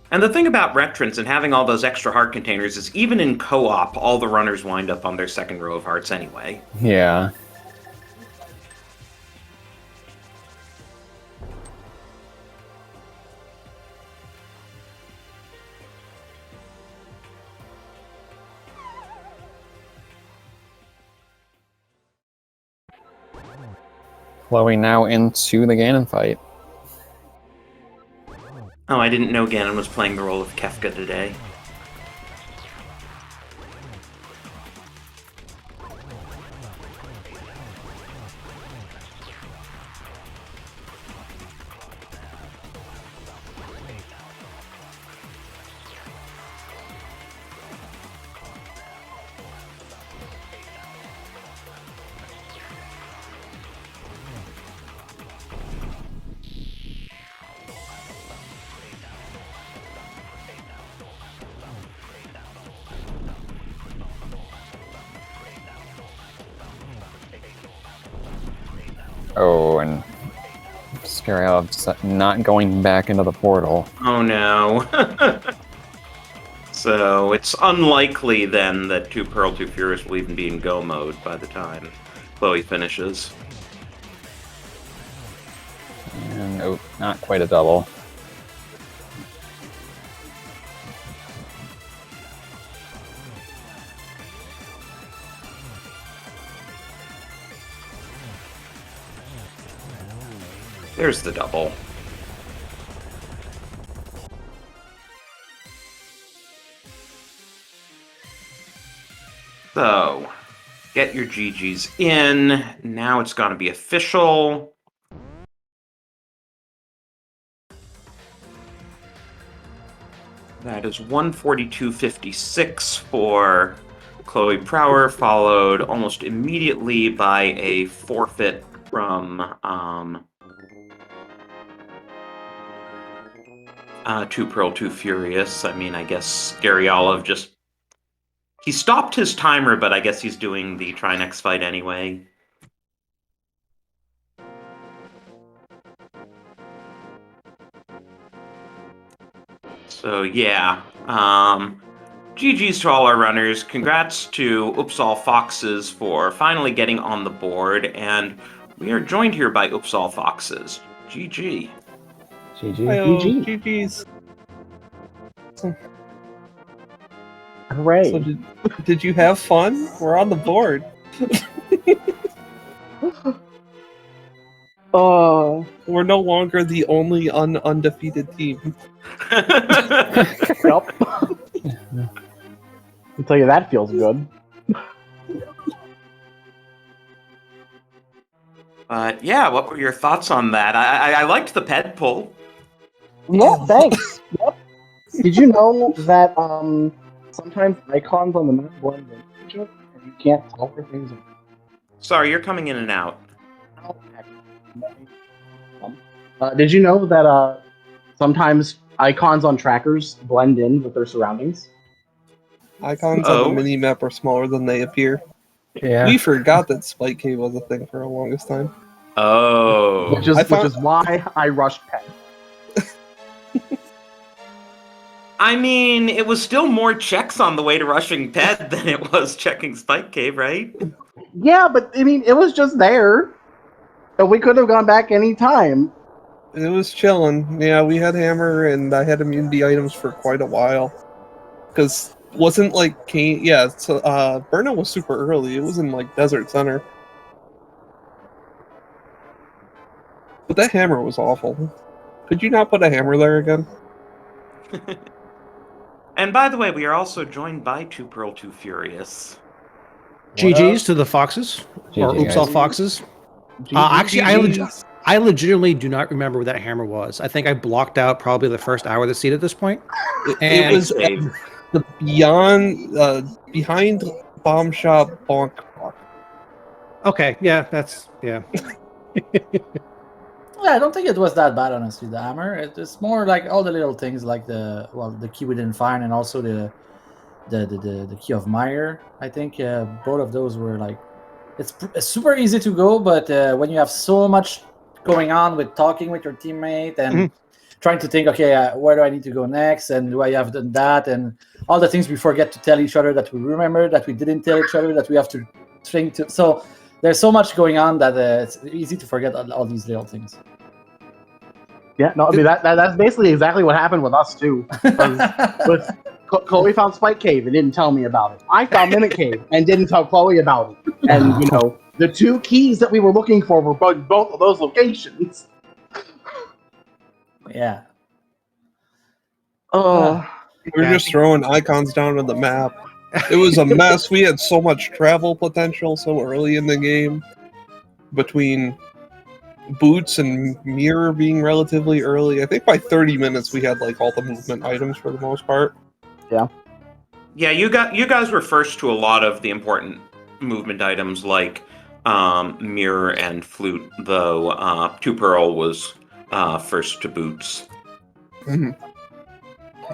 And the thing about Retrants and having all those extra heart containers is even in co-op, all the runners wind up on their second row of hearts anyway. Yeah. Chloe now into the Ganon fight. Oh, I didn't know Ganon was playing the role of Kefka today. Oh, and Scaryov's not going back into the portal. Oh no. So it's unlikely then that 2Pearl2Furious will even be in go mode by the time Chloe finishes. And nope, not quite a double. There's the double. So, get your GGs in. Now it's going to be official. That is 142.56 for Chloe Prower, followed almost immediately by a forfeit from 2Pearl2Furious. I mean, I guess Gary Olive just... He stopped his timer, but I guess he's doing the Trinex fight anyway. So yeah, GG's to all our runners. Congrats to Uppsala Foxes for finally getting on the board, and we are joined here by Uppsala Foxes. GG. GG. GG's. Hooray. So did you have fun? We're on the board. Oh, We're no longer the only undefeated team. yep. I'll tell you that feels good. But yeah, what were your thoughts on that? I liked the ped pull. Yeah, thanks. Yep. Did you know that sometimes icons on the map blend in each other and you can't tell where things are? Sorry, you're coming in and out. Did you know that sometimes icons on trackers blend in with their surroundings? Icons on the mini-map are smaller than they appear. Yeah. We forgot that Spike Cave was a thing for the longest time. Oh. Which is why I rushed Pet. I mean, it was still more checks on the way to rushing ped than it was checking Spike Cave, right? Yeah, but I mean, it was just there. And we could have gone back any time. It was chilling. Yeah, we had hammer and I had immunity items for quite a while. Because wasn't like Kane. Yeah, so Burnout was super early. It was in like Desert Center. But that hammer was awful. Could you not put a hammer there again? And by the way, we are also joined by 2Pearl2Furious. GG's to the Foxes, or GG, Uppsala guys. Foxes. Actually, I legitimately do not remember where that hammer was. I think I blocked out probably the first hour of the seed at this point. It was the behind bomb shop bonk block. Okay, yeah, that's yeah. Yeah, I don't think it was that bad, honestly. The hammer, it's more like all the little things, like the key we didn't find, and also the key of Meyer. I think both of those were like, it's super easy to go, but when you have so much going on with talking with your teammate and trying to think, okay, where do I need to go next, and do I have done that, and all the things we forget to tell each other that we remember that we didn't tell each other that we have to think to. So there's so much going on that it's easy to forget all these little things. Yeah, no, I mean that's basically exactly what happened with us too. With Chloe found Spike Cave and didn't tell me about it. I found Mimic Cave and didn't tell Chloe about it. And you know, the two keys that we were looking for were both of those locations. Yeah. Oh, We were just throwing icons down on the map. It was a mess. We had so much travel potential so early in the game. Between Boots and Mirror being relatively early. I think by 30 minutes we had like all the movement items for the most part. Yeah. Yeah, you guys were first to a lot of the important movement items like Mirror and Flute, though 2Pearl was first to Boots. Mm-hmm.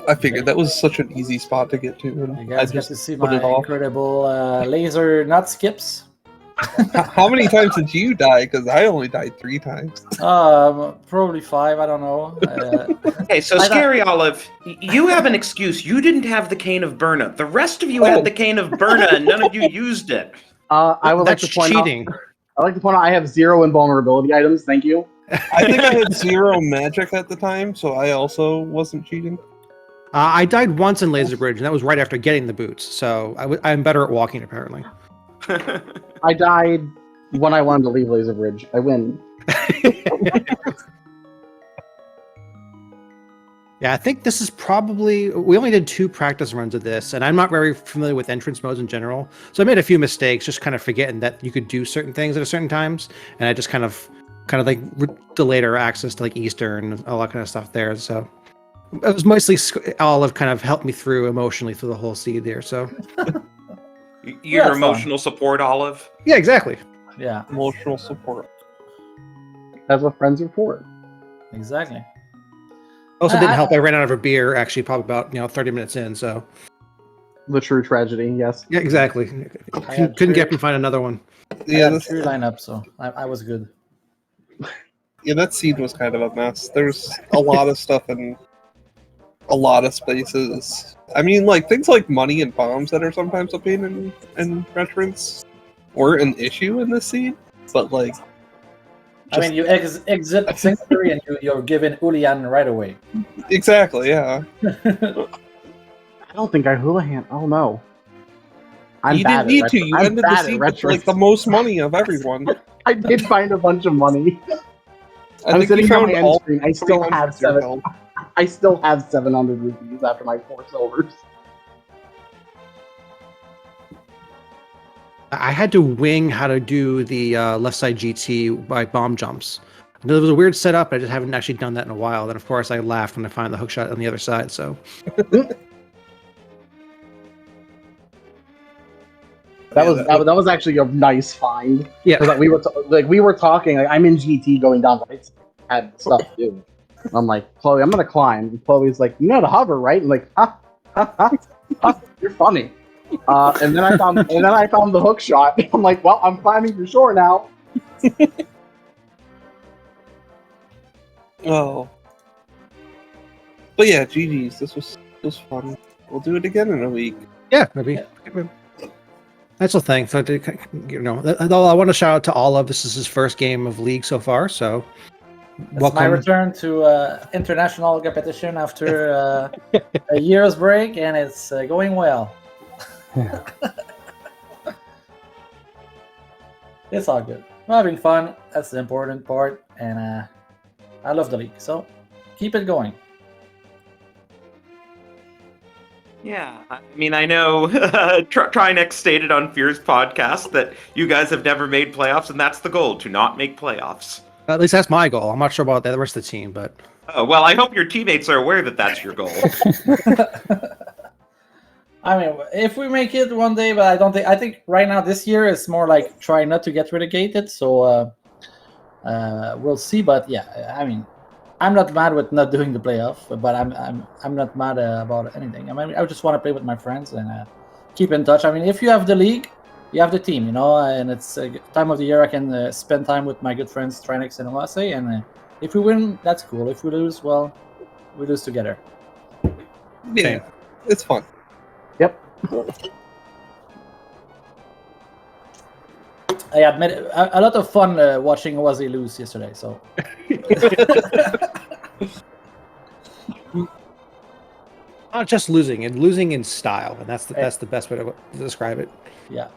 I figured that was such an easy spot to get to. And You guys I get just to see put my it off. incredible laser nut skips. How many times did you die? Because I only died 3 times. Probably 5. I don't know. Okay, so Scary Olive, you have an excuse. You didn't have the Cane of Burna. The rest of you had the Cane of Burna, and none of you used it. I would like That's to point cheating. out. I like to point out I have 0 invulnerability items. Thank you. I think I had 0 magic at the time, so I also wasn't cheating. I died once in Laser Bridge, and that was right after getting the boots. So I'm better at walking, apparently. I died when I wanted to leave Laser Bridge. I win. Yeah, I think this is probably... We only did 2 practice runs of this, and I'm not very familiar with entrance modes in general. So I made a few mistakes, just kind of forgetting that you could do certain things at certain times, and I just kind of like delayed our access to like Eastern and all that kind of stuff there. So it was mostly Olive kind of helped me through emotionally through the whole seed there. So Your emotional support, Olive? yeah, exactly. Yeah, Emotional support. That's what friends are for. exactly. Also didn't help. I ran out of a beer actually probably about 30 minutes in. So The true tragedy, yes. yeah, exactly. Couldn't get me find another one. Yeah, the 3 lineup, so I was good. yeah, that seed was kind of a mess. There's a lot of stuff in a lot of spaces. I mean, like things like money and bombs that are sometimes a pain in entrance were an issue in this scene, but like. I mean, you exit Sanctuary and you're given Ulian right away. Exactly, yeah. I don't think I Houlihan. Oh no. I'm You bad didn't need at to. retro- You I'm ended the bad at scene with retro. like the most money of everyone. I did find a bunch of money. I I'm think sitting you here on found my end all screen. I still 300 have yourself. I still have 700 rupees after my 4 silvers. I had to wing how to do the left side GT by bomb jumps. There was a weird setup. I just haven't actually done that in a while. Then, of course, I laughed when I find the hook shot on the other side. So That was actually a nice find. yeah, Because we were talking. Like, I'm in GT going down. Right? I had stuff to do. I'm like, Chloe, I'm gonna climb. And Chloe's like, you know how to hover, right? I'm like, ha, ha, ha, ha, you're funny. And then I found the hook shot. I'm like, well, I'm climbing for sure now. Oh. But yeah, GG's. This was fun. We'll do it again in a week. yeah, maybe. That's the thing. So, you know, I want to shout out to Olive. This is his first game of League so far. So, It's welcome. my return to international competition after a year's break, and it's going well. It's all good. We're having fun. That's the important part, and I love the league. So keep it going. Yeah, I mean, I know Trinex stated on Fear's podcast that you guys have never made playoffs, and that's the goal, to not make playoffs. At least that's my goal. I'm not sure about the rest of the team, but Oh, well, I hope your teammates are aware that that's your goal. I mean, if we make it one day, but I think right now this year is more like trying not to get relegated. So we'll see. But yeah, I mean, I'm not mad with not doing the playoff, but I'm not mad about anything. I mean, I just want to play with my friends and keep in touch. I mean, if you have the league, you have the team, you know, and it's a time of the year I can spend time with my good friends Trinex and Oase, and if we win, that's cool. If we lose, well, we lose together. Yeah, Same. it's fun. Yep. I admit a lot of fun watching Oase lose yesterday. So not just losing, and losing in style, and that's the best way to describe it. yeah.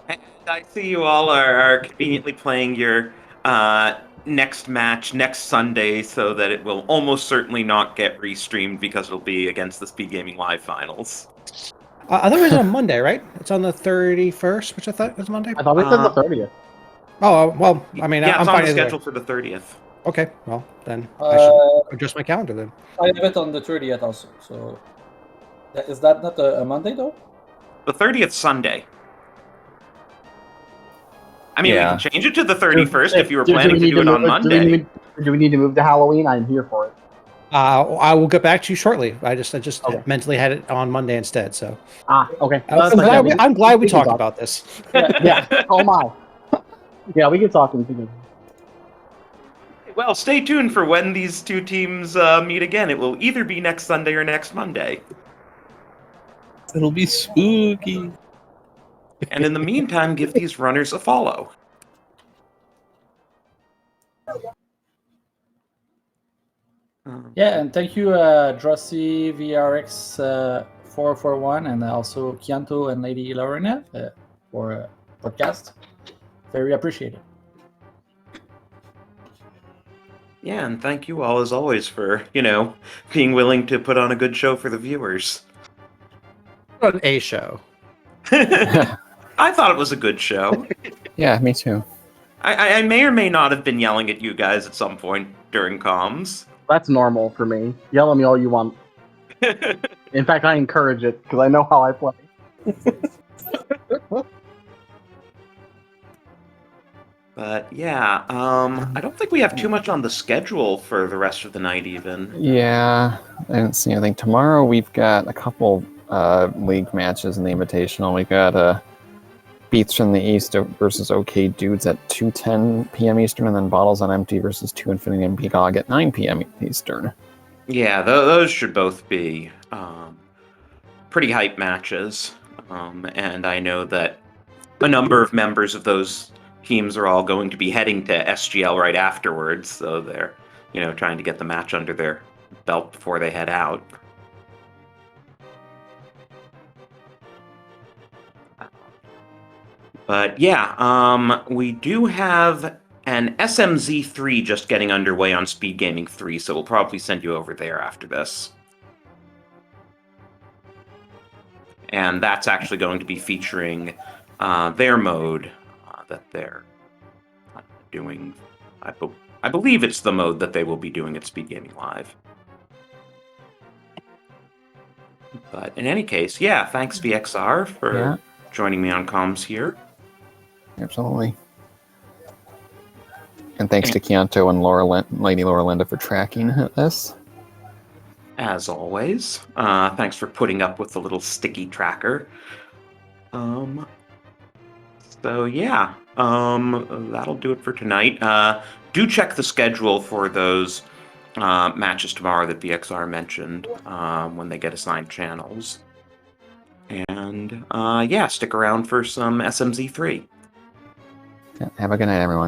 And I see you all are conveniently playing your next match next Sunday, so that it will almost certainly not get restreamed because it'll be against the SpeedGaming Live finals. I thought it was on Monday, right? It's on the 31st, which I thought was Monday. I thought it said the 30th. Oh well, I mean, Yeah, I'm it's on fine the either way. schedule for the 30th. Okay, well then I should adjust my calendar then. I have it on the 30th also. So is that not a Monday though? The 30th Sunday. I mean, Yeah. we can change it to the 31st if you were Do we planning to need do it on move- Monday. Do we need to move to Halloween? I'm here for it. I will get back to you shortly. I just Okay. mentally had it on Monday instead. So Okay. I'm glad we can talked talk. about this. Yeah. Oh my. Yeah, we can talk and figure. Well, stay tuned for when these two teams meet again. It will either be next Sunday or next Monday. It'll be spooky. And in the meantime, give these runners a follow. Yeah, and thank you, Drossi VRX 441, and also Kianto and Lady Lorena for podcast. Very appreciated. Yeah, and thank you all as always for, being willing to put on a good show for the viewers. On a show. I thought it was a good show. Yeah, me too. I may or may not have been yelling at you guys at some point during comms. That's normal for me. Yell at me all you want. In fact, I encourage it because I know how I play. But yeah, I don't think we have too much on the schedule for the rest of the night even. Yeah, I didn't see anything. Tomorrow we've got a couple league matches in the Invitational. We've got Beats from the East versus OK Dudes at 2:10 p.m. Eastern, and then Bottles on Empty versus 2 Infinity and Peacock at 9 p.m. Eastern. Yeah, those should both be pretty hype matches. And I know that a number of members of those teams are all going to be heading to SGL right afterwards, so they're, trying to get the match under their belt before they head out. But yeah, we do have an SMZ3 just getting underway on SpeedGaming 3, so we'll probably send you over there after this. And that's actually going to be featuring their mode that they're doing. I believe it's the mode that they will be doing at SpeedGaming Live. But in any case, yeah, thanks VXR for joining me on comms here. Absolutely. And thanks to Kianto and Lady Laura Linda for tracking this. As always, thanks for putting up with the little sticky tracker. So yeah, that'll do it for tonight. Do check the schedule for those matches tomorrow that VXR mentioned when they get assigned channels. And yeah, stick around for some SMZ3. Yeah, have a good night, everyone.